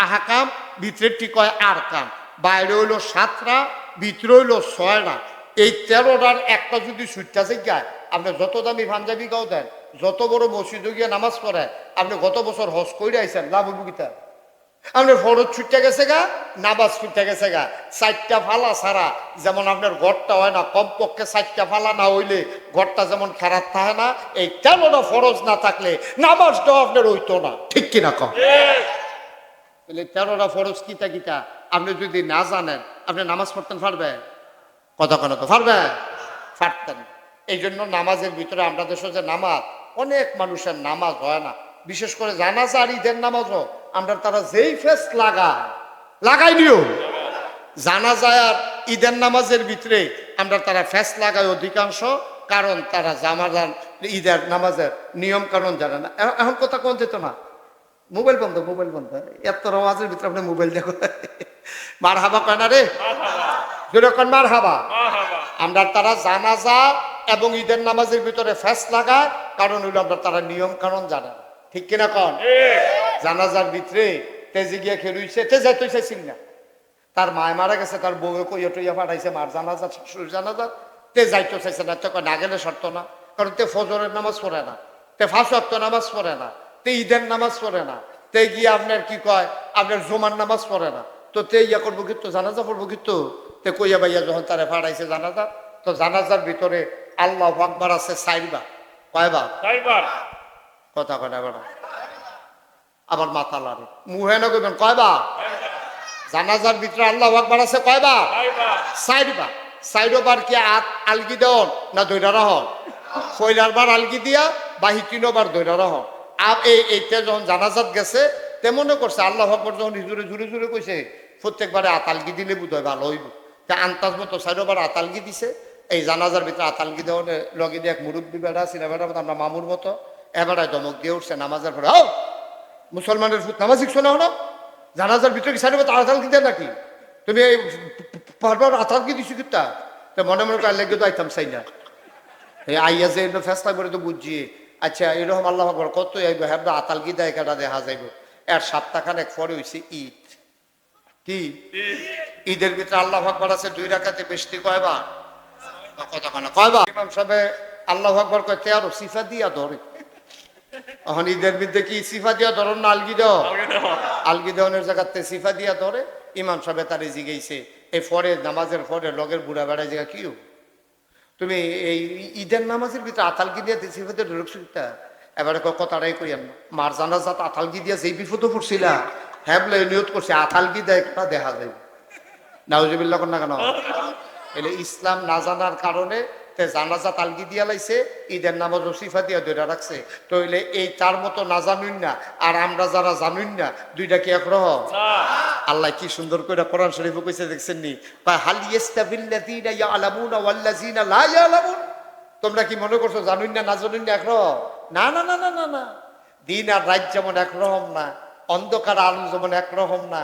A: আহাকাম, ভিতরের টি কয় আরকাম। বাইরে হইলো 7টা, ভিতরে হইলো 6টা। এই 13টার একটা যদি সুইটটা শিখায়, আপনি যত দামি পাঞ্জাবি গাও দেন, যত বড় মসজিদে গিয়ে নামাজ পড়েন, আপনি গত বছর হজ করে আইছেন, লাভ হইব কিতা? আপনার ফরজ ছুটতে গেছে গা, নামাজ ছুটতে গেছে গা। 4টা ফালা ছাড়া যেমন আপনার ঘরটা হয় না, কমপক্ষে 4টা ফালা না হইলে ঘরটা যেমন খারাপ থাকে না, এই 13টা ফরজ না থাকলে নামাজটাও আপনার হইতো না। ঠিক কিনা কম? তাহলে 13টা ফরজ কিতা কিতা আপনি যদি না জানেন, আপনি নামাজ পড়তেন পারবেন? কতক্ষণ তো পারবেন? পারতেন। এই জন্য নামাজের ভিতরে আমরা দেশে যে নামাজ, অনেক মানুষের নামাজ হয় না, বিশেষ করে জানাজা আর ঈদের নামাজও আমরা তারা যেই ফেস লাগাই নিও, জানাজা আর ঈদের নামাজের ভিতরে আমরা তারা ফেস লাগাই অধিকাংশ, কারণ তারা জামাজান ঈদের নামাজের নিয়ম কারণ জানে না। এখন কথা কোন যেত না, মোবাইল বন্ধ, মোবাইল বন্ধ, এত নামাজের ভিতরে আপনি মোবাইল দেখো। মার হাবা কয় না রে, যেরকম মার হাবা। আমরা তারা জানাজা এবং ঈদের নামাজের ভিতরে ফেস লাগায়, কারণ হইলো আমরা তারা নিয়ম কারণ জানে না। ঠিক কিনা কন? জানাজার ভিতরে তেজি গিয়া খেলুইছে, তে যাইতে চাইছিল না, তার মায় মারা গেছে, তার বউ কইয়া টইয়া পাঠাইছে মার জানাজা, শাশুড়ির জানাজা, তে যাইতে চাইছে না। তখন না গেলে শর্ত না, কারণ তে ফজরের নামাজ পড়ে না, তে 5 ওয়াক্ত নামাজ পড়ে না, তে ঈদের নামাজ পড়ে না, তে গিয়ে আপনার কি কয় আপনার জুমার নামাজ পড়ে না, তো তে ইয়া করবো কিন্তু জানাজা পড়বো কিন্তু। তে কইয়া বাইয়া যখন তারে পাঠাইছে জানাজা, তো জানাজার ভিতরে আল্লাহু আকবার আছে 4 বার। কয়বার? 4 বার। কথা কয় না বেটা, আবার মাথা লাড়ে, মুহে না কইবেন কয়বার? জানাজার ভিতরে আল্লাহু আকবার আছে কয়বার? 4 বার। 4 বার কি আলগি দেন না দইরা রহন? ফয়লার বার আলগি দিয়া বাহি 3 বার দইরা রহন। আর এইটা যখন জানাজাত গেছে, তেমনও করছে আল্লাহু আকবার যখন জুড়ে জুড়ে জুড়ে কইছে, প্রত্যেকবারে আতালগি দিলে বোধ হয় ভালো হইব। তা আন্তাজ মতো 4 বার আতালগি দিছে। এই জানাজার ভিতরে আতালগি দেওয়ার লগে দিয়ে এক মুরব্বী বেড়া ছিল, বেড়া আমরা মামুর মতো, এবারে ধমক দিয়ে উঠছে নামাজের পরে, ও মুসলমানের ফুট নামাজ শিখছো না হলো, জানাজার ভিতরে কি 4 বার আতালগি দেয় নাকি? তুমি এই বারবার আতালগি দিছো কিতা? তো মনে মনে করে লেগে তো আইতাম চাই না, এই আইয়া যে ফেসলা করে তো বুঝছি। আচ্ছা এরকম আল্লাহ আকবার কত আইব, হ্যাঁ আতালগি দেয় কেটা দেখা যাইব। এর সপ্তাহখানেক পরে হইছে ঈদ। কি ঈদের ভিতরে আল্লাহ আকবার আছে 2 রাকাতে বেশি কয়বার? কতক্ষণ কয়বার? ইমাম সাহেব আল্লাহ আকবার কয় 13 সিফা দিয়া ধরে। এখন ঈদের মধ্যে কি সিফা দিয়া ধরন না আলগি দেও? আলগি দেওয়ানের জায়গাতে সিফা দিয়া ধরে। ইমাম সাহেব তারে জিগাইছে, এই পরে নামাজের পরে লগের বুড়া বেড়ায় জায়গা কি তুমি এই ঈদের নামাজের ভিতরে আতালগি দিয়া সিফা দিয়ে ঢুকছো কিতা? এবারে কথাটাই কইয়ান না, মার জানাজাত আতালগি দিয়া যেই বিপদে পড়ছিলা, হ্যাঁ বলে নিয়ত করছে আতালগি দেয় একটা দেখা যায়। নাউজুবিল্লাহ কর না কেন? এলে ইসলাম না জানার কারণে তে জানাজাত আলগি দিয়া লাইছে, ঈদের নামাজ সিফা দিয়া ধরে রাখছে। তো হইলে এই তার মতো না জানুন না আর আমরা যারা জানুন না, দুইটা কি একরকম? আল্লাহ কি সুন্দর করে কোরআন শরীফে কইছে দেখছেন নি, হাল ইয়াস্তাবিল্লাযীনা ইয়ালামুনা ওয়াল্লাযীনা লা ইয়ালামুন। তোমরা কি মনে করছো জানুন না না জানুন না একরকম? না না না না না না, দিন আর রাত যেমন একরকম না, অন্ধকার আলো যেমন একরকম না,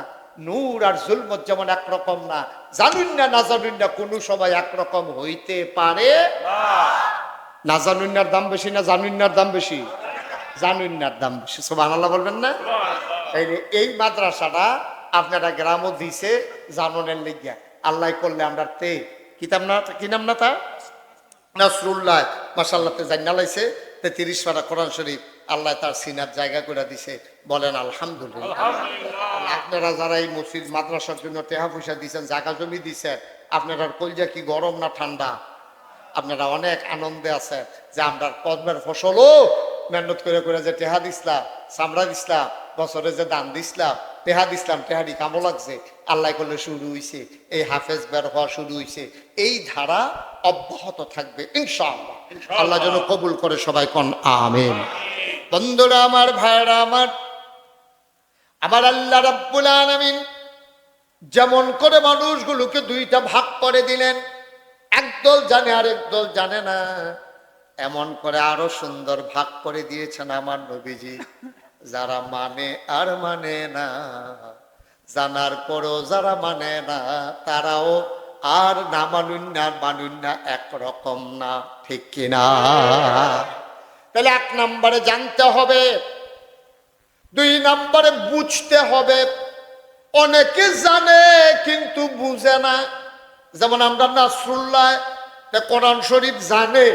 A: নূর আর জুলমত যেমন একরকম না, জানুন না না জানুন না কোনো সময় একরকম হইতে পারে না। জানুন্নার দাম বেশি না জানুন্নার দাম বেশি? জানুন্নার দাম বেশি। সুবহানাল্লাহ বলবেন না? এই মাদ্রাসাটা আপনারা গ্রামও দিছে জানুনের লিগিয়া। আল্লাহ করলে আমরা তে কিতাব না, কি নাম না তা নাসরুল্লাহ মাশাআল্লাহতে জান্না লাইছে 33 পারা কোরআন শরীফ আল্লাহ তার সিনার জায়গা করে দিছে। বলেন আলহামদুলিল্লাহ। আপনারা যারা এই মসজিদ মাদ্রাসার জন্য টাকা পয়সা দিচ্ছেন, জায়গা জমি দিচ্ছেন, আপনারা কলজা কি গরম না ঠান্ডা? আপনারা অনেক আনন্দে আছেন যে আমরা কদমের ফসলও মেহনত করে করে যে টেহা দিসলাম, চামড়া দিসলাম, বছরে যে দান দিসলাম, টেহা দিসলাম, টেহারি কামো লাগছে। আল্লাহ করলে শুরু হইছে, এই হাফেজ বের হওয়া শুরু হইছে। এই ধারা অব্যাহত থাকবে ইনশাআল্লাহ। আল্লাহ যেন কবুল করে, সবাই কোন আমিন। বন্ধুরা আমার, ভাইরা আমার, আমার আল্লাহ রাব্বুল আলামিন যেমন করে মানুষগুলোকে 2টা ভাগ করে দিলেন, একদল জানে আর একদল জানে না, এমন করে আরো সুন্দর ভাগ করে দিয়েছেন আমার নবীজি। যারা মানে আর মানে না, জানার পরও যারা মানে না, তারাও আর না মানুন না মানুন না একরকম না। ঠিক কিনা? তাহলে 1 নম্বরে জানতে হবে, 2 নম্বরে বুঝতে হবে। অনেকে জানে কিন্তু বুঝে না। যেমন আমরা নাসরুল্লাহ তে কোরআন শরীফ জানে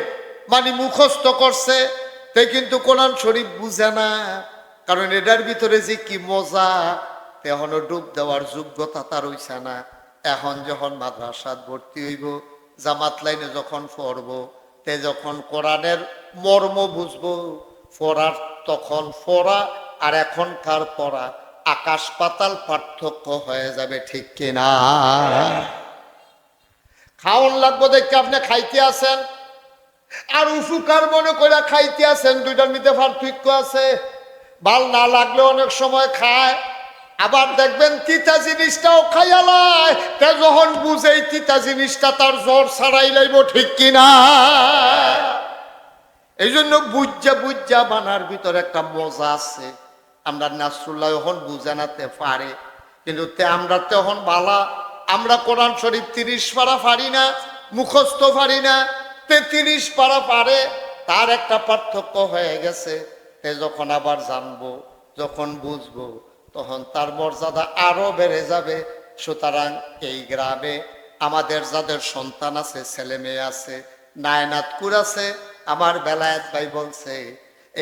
A: মানে মুখস্থ করছে, তে কিন্তু কোরআন শরীফ বুঝে না। কারণ এটার ভিতরে যে কি মজা, তেহনো ডুব দেওয়ার যোগ্যতা তার হইছে না। এখন যখন মাদ্রাসাত ভর্তি হইব, জামাত লাইনে যখন পড়ব, তে যখন কোরআনের মর্ম বুঝবো, পড়ার তখন পড়া আর এখনকার পড়া আকাশ পাতাল পার্থক্য হয়ে যাবে, ঠিক কিনা? খাওয়ান লাগবো দেখে আপনি খাইতে আছেন, আর উপকার মনে করে খাইতে আছেন, দুইটার মধ্যে পার্থক্য আছে। ভাল না লাগলে অনেক সময় খায়, আবার দেখবেন তিতা জিনিসটাও খাইয়ালায়, তা যখন বুঝে এই তিতা জিনিসটা তার জ্বর ছাড়াই লাইব, ঠিক কিনা? এই জন্য বুঝা বানার ভিতরে একটা মজা আছে। আমরা নাসরুল্লাহ এখন বুঝানাতে পারে, কিন্তু আমরা তখন বালা, আমরা কোরআন শরীফ 30 পারা পারি না, মুখস্থ পারি না, 33 পারা পারে, তার একটা পার্থক্য হয়ে গেছে। তে যখন আবার জানবো, যখন বুঝবো, তখন তার মর্যাদা আরো বেড়ে যাবে। সুতরাং এই গ্রামে আমাদের যাদের সন্তান আছে, ছেলে মেয়ে আছে, নায়নাতকুর আছে, আমার বেলায়েত ভাই বলছে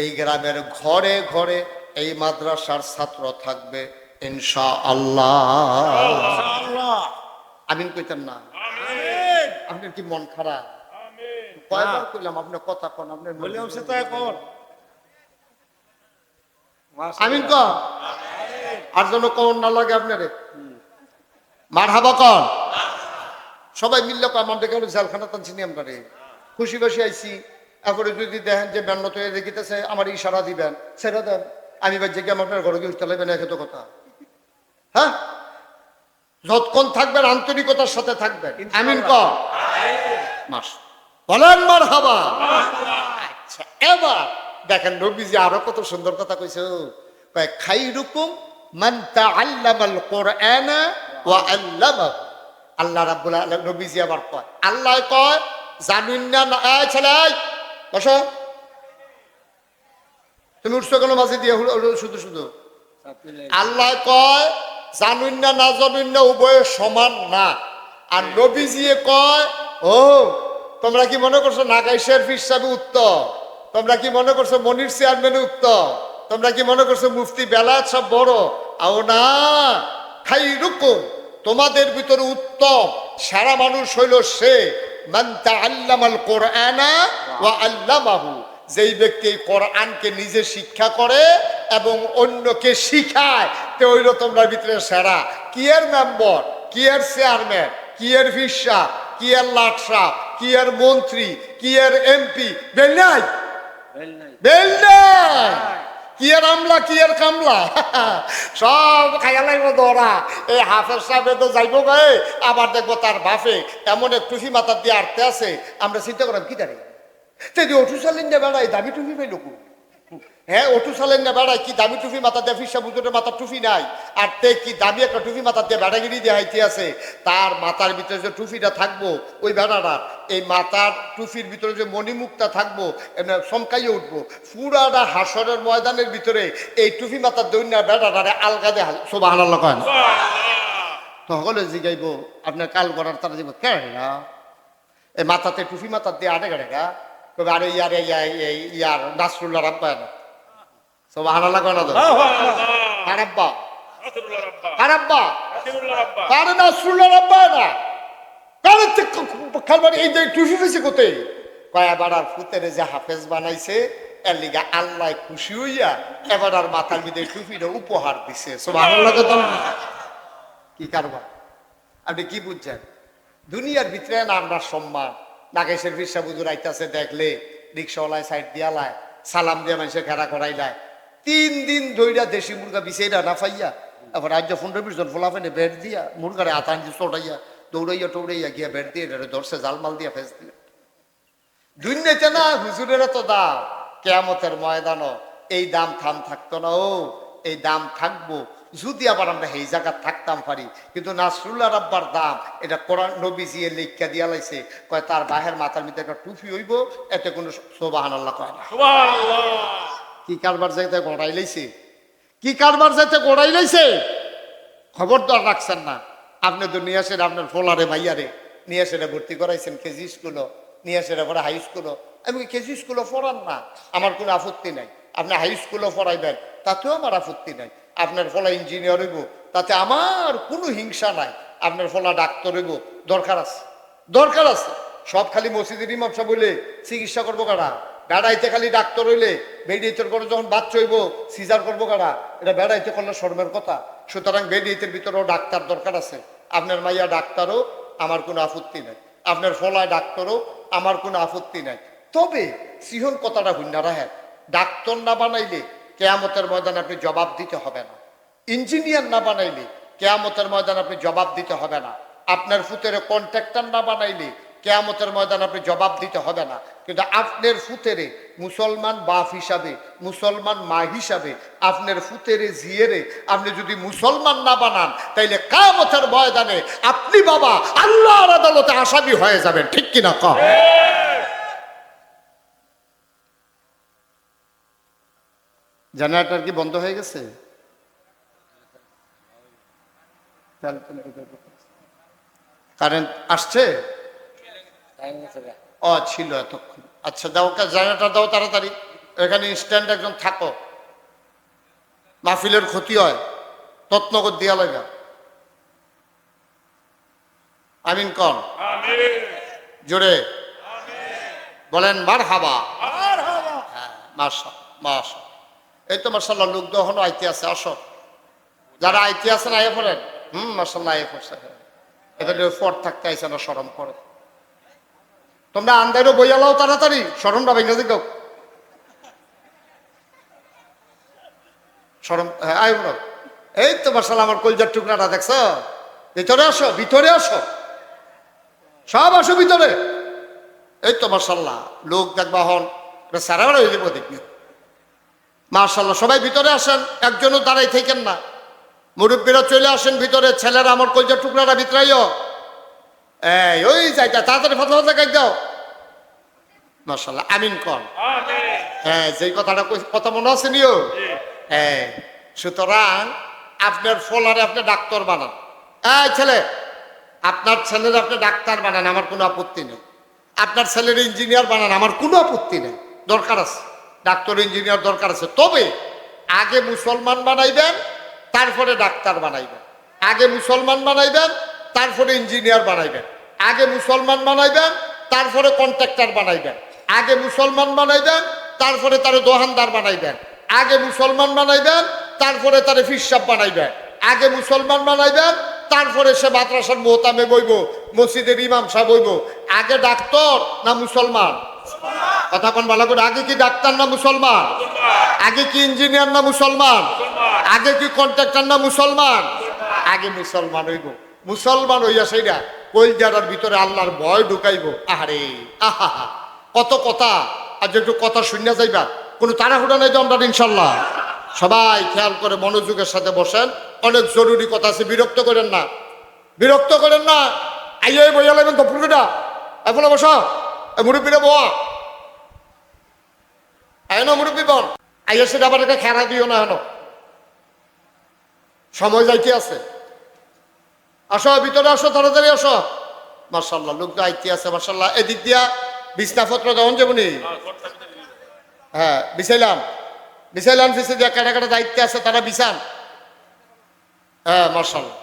A: এই গ্রামের ঘরে ঘরে এই মাদ্রাসার ছাত্র থাকবে ইনশাআল্লাহ। আমিন কইতেন না? আপনার কি মন খারাপ? কয়বার কইলাম আপনি কথা কন, আপনি আমিন কন, আর যেন কন না লাগে আপনারে। মারহাবা কন, সবাই মিললে আমার দেখে জেলখানা টানছি নি আমরা রে, খুশি বাসি আইছি। এখন যদি দেখেন যে বেন্নত হয়ে দেখিতেছে, আমার ইশারা দিবেন, ছেড়ে দেন, আমি বাদ যে আপনার ঘরে গিয়ে উঠতে লাগবেন, এত কথা। হ্যাঁ, যতক্ষণ থাকবেন আন্তরিকতার সাথে থাকবেন। আমিন কন মাস বলেন, মারহাবা। আচ্ছা, এবার দেখেন নবীজি আরো কত সুন্দর কথা কইছে। খাইরুকুম মান তাআল্লামাল কুরআনা ওয়া আল্লামাহু। আল্লাহ রাব্বুল আলামিন, নবীজি আবার কয়, আল্লাহ কয় জানুন না, এই ছেলে বসো, তুমি উঠছো কেন মাঝে দিয়ে শুধু শুধু? আল্লাহ কয় জানুন না, না জানুন না, উভয় সমান না। আর নবীজি কয়, ও তোমরা কি মনে করছো নাগাইশের হিসাবে উত্তম? তোমরা কি মনে করছো মনির চেয়ারম্যান উত্তম? তোমরা কি মনে করছো মুফতি বেলায়েত সব বড়? আও না, খাইরুকুম, তোমাদের ভিতরে উত্তম সারা মানুষ হইল সে মান তাআল্লামাল কুরআনা ওয়া আল্লামাহু, যেই ব্যক্তি কোরআনকে নিজে শিক্ষা করে এবং অন্যকে শিখায়, তে হইল তোমরা ভিতরে সেরা। কি এর মেম্বার, কি এর চেয়ারম্যান, কি এর ভিসা, কি এর লাটসা, কি এর মন্ত্রী, কি এর এমপি, বেল নাই, বেল নাই, কি এর আমলা, কি এর কামলা, সব খাইয়া লাগবো ধরা। এই হাফেজ সাহেব তো যাইব গে, আবার দেখবো তার বাপে এমন এক টুফি মাথার দিয়ে আটতে আছে, আমরা চিন্তা করলাম কি দাঁড়িয়ে ওটু চালেন না বেড়াই, দামি টুফি পাইল। হ্যাঁ, ওটু চালেন না বেড়াই, কি দামি টুফি মাথা দিয়ে, ফিসা বুজুরের মাথার টুফি নাই, আর তে কি দামি একটা টুফি মাথার দিয়ে বেড়াগিরি দিয়ে হাইতে আছে। তার মাথার ভিতরে যে টুফিটা থাকবো, ওই বেড়াটার এই মাথার টুফির ভিতরে যে মণিমুখটা থাকবো, এমনি চমকাইয়ে উঠবো। পুরাটা হাসরের ময়দানের ভিতরে এই টুফি মাথার দৈন্য বেড়াটারে আলগা দিয়ে সুবহানাল্লাহ কয় না? তখন জিগাইব আপনার কাল করার তারা যাব কে এই মাথাতে টুফি মাথার দিয়ে আড়ে গাড়ে গা, কবে আরে ইয়ার ইয়ার নাসরুল্লাহ রাব্বা না, সুবহানাল্লাহ কয় না? তো হারাব্বা হারাব্বা কারে নাসরুল্লাহ রাব্বা না, কারে খালবাড়ি এই যে টুফি পেয়েছে কোথায়? কয় এবার আর ফুতেরে যে হাফেজ বানাইছে, এর লিগা আল্লাহ খুশি হইয়া এবার আর মাথার মধ্যে টুফিটা উপহার দিছে। সুবহানাল্লাহ কত কি কারবার, আপনি কি বুঝছেন? দুনিয়ার ভিতরে না আমরা সম্মান, নাগেশের ফিসা বুজুর আইতাছে দেখলে রিক্সাওয়ালায় সাইড দিয়ালায়, সালাম দিয়ে মানুষে খেড়া করাইলায়, 3 দিন ধইরা দেশি মুরগা বিছাইরা না পাইয়া, এবার রাজ্য 15-20 জন ফোলাফেনে বেড দিয়া মুরগারে আতান দিয়ে চড়াইয়া দৌড়াইয়া টৌড়াইয়া গিয়া বেড দিয়ে ধরছে জালমাল দিয়া ফেস দিল। দুনিয়াতে না হুজুরের তো দাম, কেয়ামতের ময়দানও এই দাম থাম থাকতো না। ও এই দাম থাকবো যদি আবার আমরা এই জায়গা থাকতাম পারি। কিন্তু নাসরুল্লাহ রাব্বার দাম এটা কোরআন নবীজি লেখা দিয়া লাইছে, কয় তার বাহের মাথার মধ্যে একটা টুপি হইব, এতে কোনো সুবহানাল্লাহ কয় না। কি কারবার যাইতে গড়াই লাইছে, কি কারবার যাইতে গড়াই লাইছে, খবরদার রাখছেন না। আপনি তো নিয়ে আসেন আপনার ফোলারে মাইয়ারে নিয়ে এসে ভর্তি করাইছেন কেজি স্কুল, নিয়ে এসে এটা পরে হাই স্কুলও, আমি কেজি স্কুলও পড়ান না, আমার কোনো আপত্তি নাই। আপনি হাই স্কুলও পড়াইবেন, তাতেও আমার আপত্তি নাই। আপনার ফলা ইঞ্জিনিয়ার হইব, তাতে আমার কোনো হিংসা নাই। আপনার ফলা ডাক্তার হইব, দরকার আছে, দরকার আছে। সব খালি মসজিদের ইমাম সাহেব বলে চিকিৎসা করবো কারা? বেড়াইতে খালি ডাক্তার হইলে বেডিয়েতের করে যখন বাচ্চা হইব সিজার করবো কারা? এটা বেড়াইতে করলে শর্মের কথা। সুতরাং বেডিয়েতের ভিতরেও ডাক্তার দরকার আছে। আপনার মাইয়া ডাক্তারও, আমার কোনো আপত্তি নাই। আপনার ফলায় ডাক্তারও, আমার কোনো আপত্তি নাই। তবে সিহন কথাটা হুন্না রাখেন, ডাক্তার না বানাইলে কেয়ামতের ময়দানে আপনি জবাব দিতে হবে না। ইঞ্জিনিয়ার না বানাইলে কেয়ামতের ময়দানে আপনি জবাব দিতে হবে না। আপনার ফুতের কন্ট্রাক্টর না বানাইলে কেয়ামতের ময়দানে আপনি জবাব দিতে হবে না। কিন্তু আপনার ফুতেরে মুসলমান বাপ হিসাবে, মুসলমান মা হিসাবে, আপনার ফুতেরে জিয়েরে আপনি যদি মুসলমান না বানান, তাইলে কিয়ামতের ময়দানে আপনি বাবা আল্লাহর আদালতে আসামি হয়ে যাবেন। ঠিক কিনা কও? জেনারেটর কি বন্ধ হয়ে গেছে? কারেন্ট আসছে? ও ছিল এতক্ষণ। আচ্ছা দাও, জেনারেটর দাও তাড়াতাড়ি। এখানে ইনস্ট্যান্ট একজন থাকো, মাহফিলের ক্ষতি হয়, তত্নগর দিয়া লাগা। আমিন কন জোরে বলেন মারহাবা। হ্যাঁ, মাশা। এই তো মাশাআল্লাহ, লোক দহনো আইতে আছে। আসো, যারা আইতে আছেন আইয়া পড়েন। মাশাআল্লাহ আইয়া পড়ছে। এটা ফর থাকতে আইসে না, শরম করে। তোমরা আন্দারও বইয়া লাও তাড়াতাড়ি, শরমটা ভেঙে দিও। শরম, হ্যাঁ আই বলো। এই তো মাশাআল্লাহ, আমার কলজার টুকরাটা দেখছো? ভিতরে আসো, ভিতরে আসো, সব আসো ভিতরে। এই তো মাশাআল্লাহ, লোক দেখবা হন সারা হয়ে যাবো দেখবি। মাশাআল্লাহ, সবাই ভিতরে আসেন, একজনও দাঁড়াই থাকেন না। মুরব্বীরা চলে আসেন ভিতরে। ছেলেরা আমার কলজার টুকরাটা ভিতরাইও। এই ওই যাইটা তাড়াতাড়ি ফতলা গাই দাও। মাশাআল্লাহ, আমিন কন। হ্যাঁ, যেই কথাটা কথা মনে আছে নিও। হ্যাঁ, সুতরাং আপনার ফলারে আপনি ডাক্তার বানান। এই ছেলে, আপনার ছেলের আপনি ডাক্তার বানান, আমার কোনো আপত্তি নেই। আপনার ছেলের ইঞ্জিনিয়ার বানান, আমার কোনো আপত্তি নেই। দরকার আছে, ডাক্তার ইঞ্জিনিয়ার দরকার আছে। তবে আগে মুসলমান বানাইবেন, তারপরে ডাক্তার বানাইবেন। আগে মুসলমান বানাইবেন, তারপরে ইঞ্জিনিয়ার বানাইবেন। আগে মুসলমান বানাইবেন, তারপরে কন্ট্রাক্টর বানাইবেন। আগে মুসলমান বানাইবেন, তারপরে তারে দোকানদার বানাইবেন। আগে মুসলমান বানাইবেন, তারপরে তারে ফিরসাব বানাইবেন। আগে মুসলমান বানাইবেন, তারপরে সে মাদ্রাসার মোহতামে বইব, মসজিদের ইমাম সাহেব বইব। আগে ডাক্তার না মুসলমান? কথা কোন ভালো করে, আগে কি ডাক্তার না মুসলমান? আগে কি ইঞ্জিনিয়ার না মুসলমান? আগে কি কন্ট্রাক্টর না মুসলমান? আগে মুসলমান হইব। মুসলমান হইয়া সেইটা কলজারার ভিতরে আল্লাহর ভয় ঢুকাইব। আহারে আহা, কত কথা। আজ একটু কথা শুনিয়া যাইবা, কোনো তাড়াহুড়া নাই তো আমরা ইনশাল্লাহ। সবাই খেয়াল করে মনোযোগের সাথে বসেন, অনেক জরুরি কথা আছে। বিরক্ত করেন না, বিরক্ত করেন না। আইয়ে বইয়া লাগবেন তো পুরোটা। এখন বসো, মুরব্বীরা বোয়া আয় না, মুরব্বী বল আইয়া, সেটা আবার একটা খেলা দিও না। হেন সময় যাইতে আছে। আসো ভিতরে আসো, তাড়াতাড়ি আসো। মাশাআল্লাহ, লোক আইতে আছে মাশাআল্লাহ। এদিক দিয়া বিছনাপত্র দেওয়ান যাবনি। হ্যাঁ, বিছাইলাম ফিসে দিয়া কাটা কাটা দায়িত্বে আছে, তারা বিছান। হ্যাঁ মাশাআল্লাহ,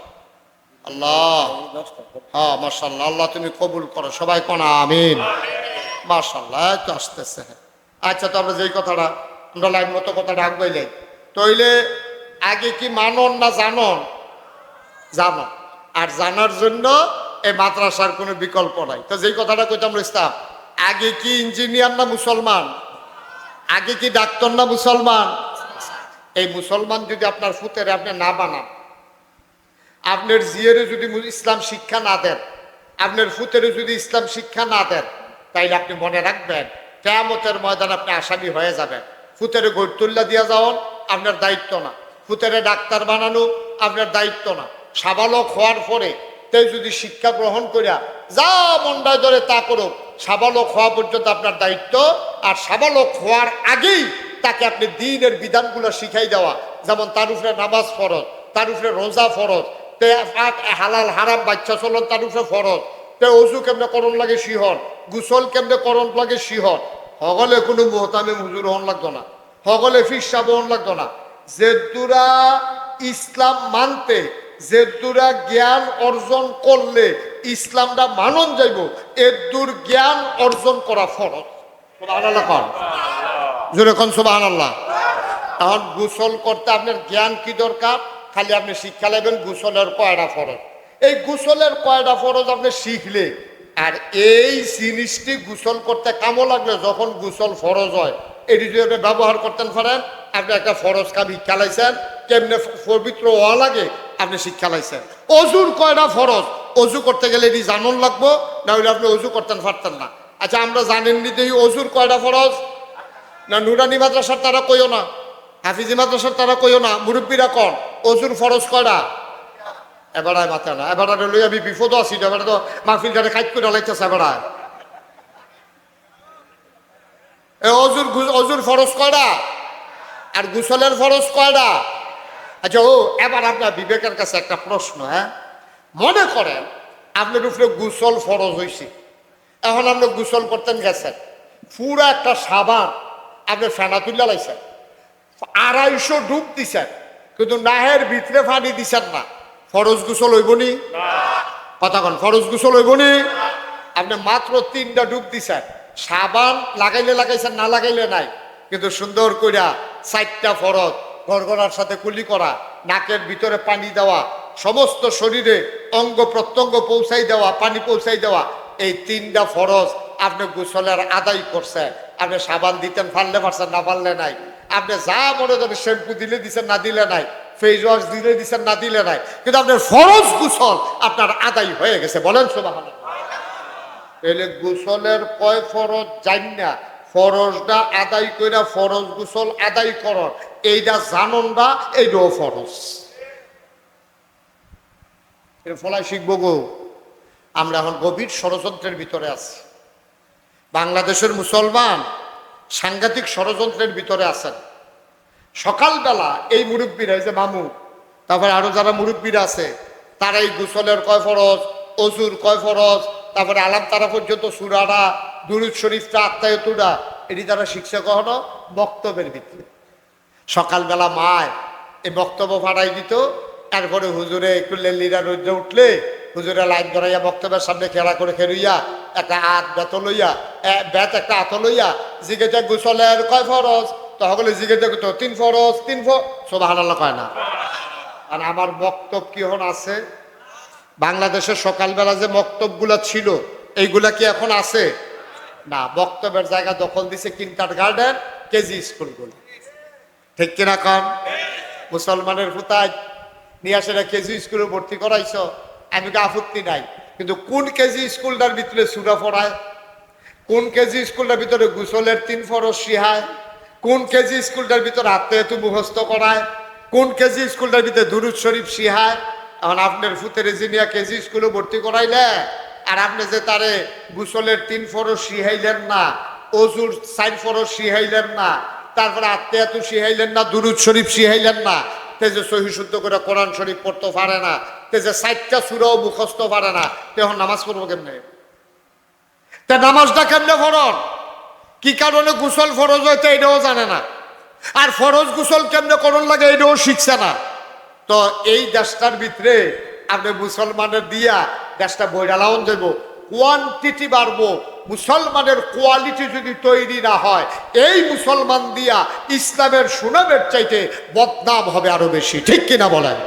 A: আল্লাহ, হ্যাঁ মাশাআল্লাহ, আল্লাহ তুমি কবুল করো। সবাই কোন আমিন। মাশাআল্লাহ, তো আসতেছে। আচ্ছা, তো আমরা যেই কথাটা আমরা লাইন মতো কথাটা আগাইলে, তইলে আগে কি মানন না জানন? জানো। আর জানার জন্য এই মাদ্রাসার কোনো বিকল্প নাই। তো যেই কথাটা কইতাম ইসলাম, আগে কি ইঞ্জিনিয়ার না মুসলমান? আগে কি ডাক্তার না মুসলমান? এই মুসলমান যদি আপনার ফুতেরে আপনি না বানান, আপনার জিয়েরে যদি ইসলাম শিক্ষা না দেন, আপনার ফুতেরে যদি ইসলাম শিক্ষা না দেন, তাইলে আপনি মনে রাখবেন কিয়ামতের ময়দানে আপনি আসামি হয়ে যাবেন। ফুতেরে গৈতুল্লাহ দিয়া যাওয়ান আপনার দায়িত্ব না, ফুতেরে ডাক্তার বানানো আপনার দায়িত্ব না। সাবালক হওয়ার পরে তে যদি শিক্ষা গ্রহণ করিয়া যা মন্ডায় ধরে তা করুক, সাবালক হওয়া পর্যন্ত আপনার দায়িত্ব। আর সাবালক হওয়ার আগেই তাকে আপনি দ্বীনের বিধানগুলো শিখাই দেওয়া। যেমন তার উপরে নামাজ ফরজ, তার উপরে রোজা ফরজ, হালাল হারাম বাচ্চা চলন তার উপরে ফরজ, তে অজু কেমনে করণ লাগে শিহর, গুসল কেমনে করণ লাগে শিহর। সকলে কোনো মোহতামে হুজুর হন লাগতো না, সকলে ফিরসাব হন লাগতো না। যেদুরা ইসলাম মানতে, যেদুরা জ্ঞান অর্জন করলে ইসলামটা মানন যাইব, এদুর জ্ঞান অর্জন করা ফরজ। সুবহানাল্লাহ কন, জোরে কোন সুবহানাল্লাহ। এখন গোসল করতে আপনার জ্ঞান কি দরকার? খালি আপনি শিক্ষা নেবেন গোসলের কয়টা ফরজ। এই গোসলের কয়টা ফরজ আপনি শিখলে, আর এই জিনিসটি গোসল করতে কামো লাগলে যখন গোসল ফরজ হয়, এটি যদি আপনি ব্যবহার করতেন পারেন, আপনি একটা ফরজ কাম শিক্ষা লাইছেন। কেমনে পবিত্র হওয়া লাগে আপনি শিক্ষা লাইছেন। অজুর কয়টা ফরজ, অজু করতে গেলে এটি জানুন লাগবো, না হলে আপনি অজু করতেন পারতেন না। আচ্ছা, আমরা জানেননি যে অজুর কয়টা ফরজ? না নুরানি মাদ্রাসার তারা কইও না, হাফিজি মাদ্রাসার তারা কইও না, মুরব্বীরা কন অজুর ফরজ কয়টা? এবারায় মাথা না, এবারে লই আমি বিপদ আছি, এবারে তো মাহফিলটারে খাইট করে লাইতেছে। এবারায় অজুর ফরজ কয়টা আর গুসলের ফরজ কয়টা? আচ্ছা, এবার আপনার বিবেকের কাছে একটা প্রশ্ন। হ্যাঁ, মনে করেন আপনার উপরে গুসল ফরজ হয়েছে, এখন আপনি গুসল করতেন গেছেন, পুরো একটা সাবান আপনি ফেনা তুল্লা লাইছেন, 250 ডুব দিছেন, কিন্তু নাহের ভিতরে পানি দিছেন না, ফরজ গুসল হইবনি? কথা কন, ফরজ গুসল হইবনি? আপনি মাত্র 3টা ডুব দিছেন, সাবান লাগাইলে লাগাইছেন, না লাগাইলে নাই, কিন্তু সুন্দর কইরা 4টা ফরজ, গড়গড়ার সাথে কুলি করা, নাকের ভিতরে পানি দেওয়া, সমস্ত শরীরে অঙ্গ প্রত্যঙ্গ পৌঁছাই দেওয়া, পানি পৌঁছাই দেওয়া, এই 3টা ফরজ আপনি গোসলের আদায় করছেন। আপনি সাবান দিতেন, পারলে পারছেন, না পারলে নাই। আপনি যা মনে করেন শ্যাম্পু দিলে দিচ্ছেন, না দিলে নাই, ফেস ওয়াশ দিলে দিচ্ছেন, না দিলে নাই, কিন্তু আপনার ফরজ গোসল আপনার আদায় হয়ে গেছে। বলেন সুবহানাল্লাহ। তাহলে গোসলের কয় ফরজ জান না, ফরজটা আদায় কইরা ফরজ গোসল আদায় করন, এইটা জানন না, এইটাও ফরজ। এর ফলায় শিখবো গো। আমরা এখন গভীর ষড়যন্ত্রের ভিতরে আছি। বাংলাদেশের মুসলমান সাংঘাতিক ষড়যন্ত্রের ভিতরে আছেন। সকালবেলা এই মুরব্বীরা, এই যে মামু, তারপরে আরো যারা মুরব্বীরা আছে, তারা এই গোসলের কয় ফরজ, অজুর কয় ফরজ, তারপরে আলাম তারা পর্যন্ত সুরারা, দুরুদ শরীফটা, আত্মায়তুরা, এটি তারা শিখছে কখনো বক্তব্যের ভিতরে। সকালবেলা মায় এই বক্তব্য ফাটাই দিত, তারপরে হুজুরে একটু লেলিরা রোদ্রে উঠলে হুজুরে লাইন ধরাইয়া বক্তব্যের সামনে খেলা করে খেলুইয়া একটা বেত লইয়া, একটা হাত লইয়া জিজ্ঞেসা গোসলের কয় ফরজ, তো সকলে জিজ্ঞেস করতো 3 ফরজ, 3 সুবহানাল্লাহ কয় না। আর আমার বক্তব্য কি এখন আছে? বাংলাদেশের সকালবেলা যে বক্তব্যগুলো ছিল এইগুলা কি এখন আছে? না, বক্তব্যের জায়গা দখল দিছে কিন্টার গার্ডেন, কেজি স্কুলগুলো। ঠিক কিনা কন? মুসলমানের ফুতায় নিয়ে আসে কেজি স্কুলে ভর্তি করাইছ, আমি তো আপত্তি নাই, কিন্তু কোন কেজি স্কুলটার ভিতরে সূরা পড়ায়? কোন কেজি স্কুলটার ভিতরে গোসলের 3 ফরজ শিখায়? কোন কেজি স্কুলটার ভিতরে আত্মায়াতু মুখস্থ করায়? কোন কেজি স্কুলটার ভিতরে দুরুদ শরীফ শিখায়? এখন আপনার ফুতের জিনিয়া কেজি স্কুলে ভর্তি করাইলে, আর আপনি যে তারে গোসলের 3 ফরজ শিখাইলেন না, অজুর 4 ফরজ শিখাইলেন না, তারপরে আত্মায়াতু শিখাইলেন না, দুরুদ শরীফ শিখাইলেন না, তে যে সহি শুদ্ধ করে কোরআন শরীফ পড়তে পারে না, তে যে 4টা সূরাও মুখস্থ পারে না, তখন নামাজ পড়বো কেমনে? তে নামাজটা কেমনে ফরজ? কি কারণে গোসল ফরজ হইতে এটাও জানে না, আর ফরজ গোসল কেমনে করণ লাগে এটাও শিখছে না। তো এই দেশটার ভিতরে আপনি মুসলমানের দিয়া দেশটা বৈরালাউন দেব, কোয়ান্টিটি বাড়বো, মুসলমানের কোয়ালিটি যদি তৈরি না হয়, এই মুসলমান দিয়া ইসলামের সুনামের চাইতে বদনাম হবে আরো বেশি। ঠিক কিনা বলেন?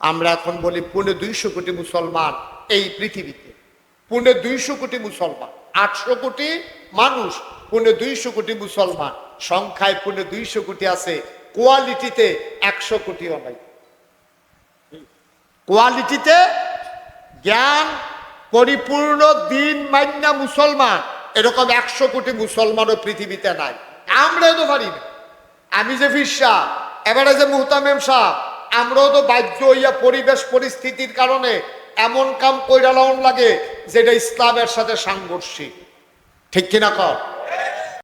A: আমরা এখন বলি 250 কোটি মুসলমান এই পৃথিবীতে, 250 কোটি মুসলমান, 800 কোটি মানুষ, 250 কোটি মুসলমান, সংখ্যায় 250 কোটি আছে, কোয়ালিটিতে 100 কোটিও নাই। কোয়ালিটিতে জ্ঞান পরিপূর্ণ দিন মান্না মুসলমান এরকম 100 কোটি মুসলমানও পৃথিবীতে নাই। আমরাও তো পারি না। আমি যে ফিরসা, এবারে যে মুহতামেম সাহেব, আমরাও তো বাধ্য হইয়া পরিবেশ পরিস্থিতির কারণে এমন কাম কইরা লাউন লাগে যেটা ইসলামের সাথে সাংঘর্ষিক। ঠিক কিনা কর?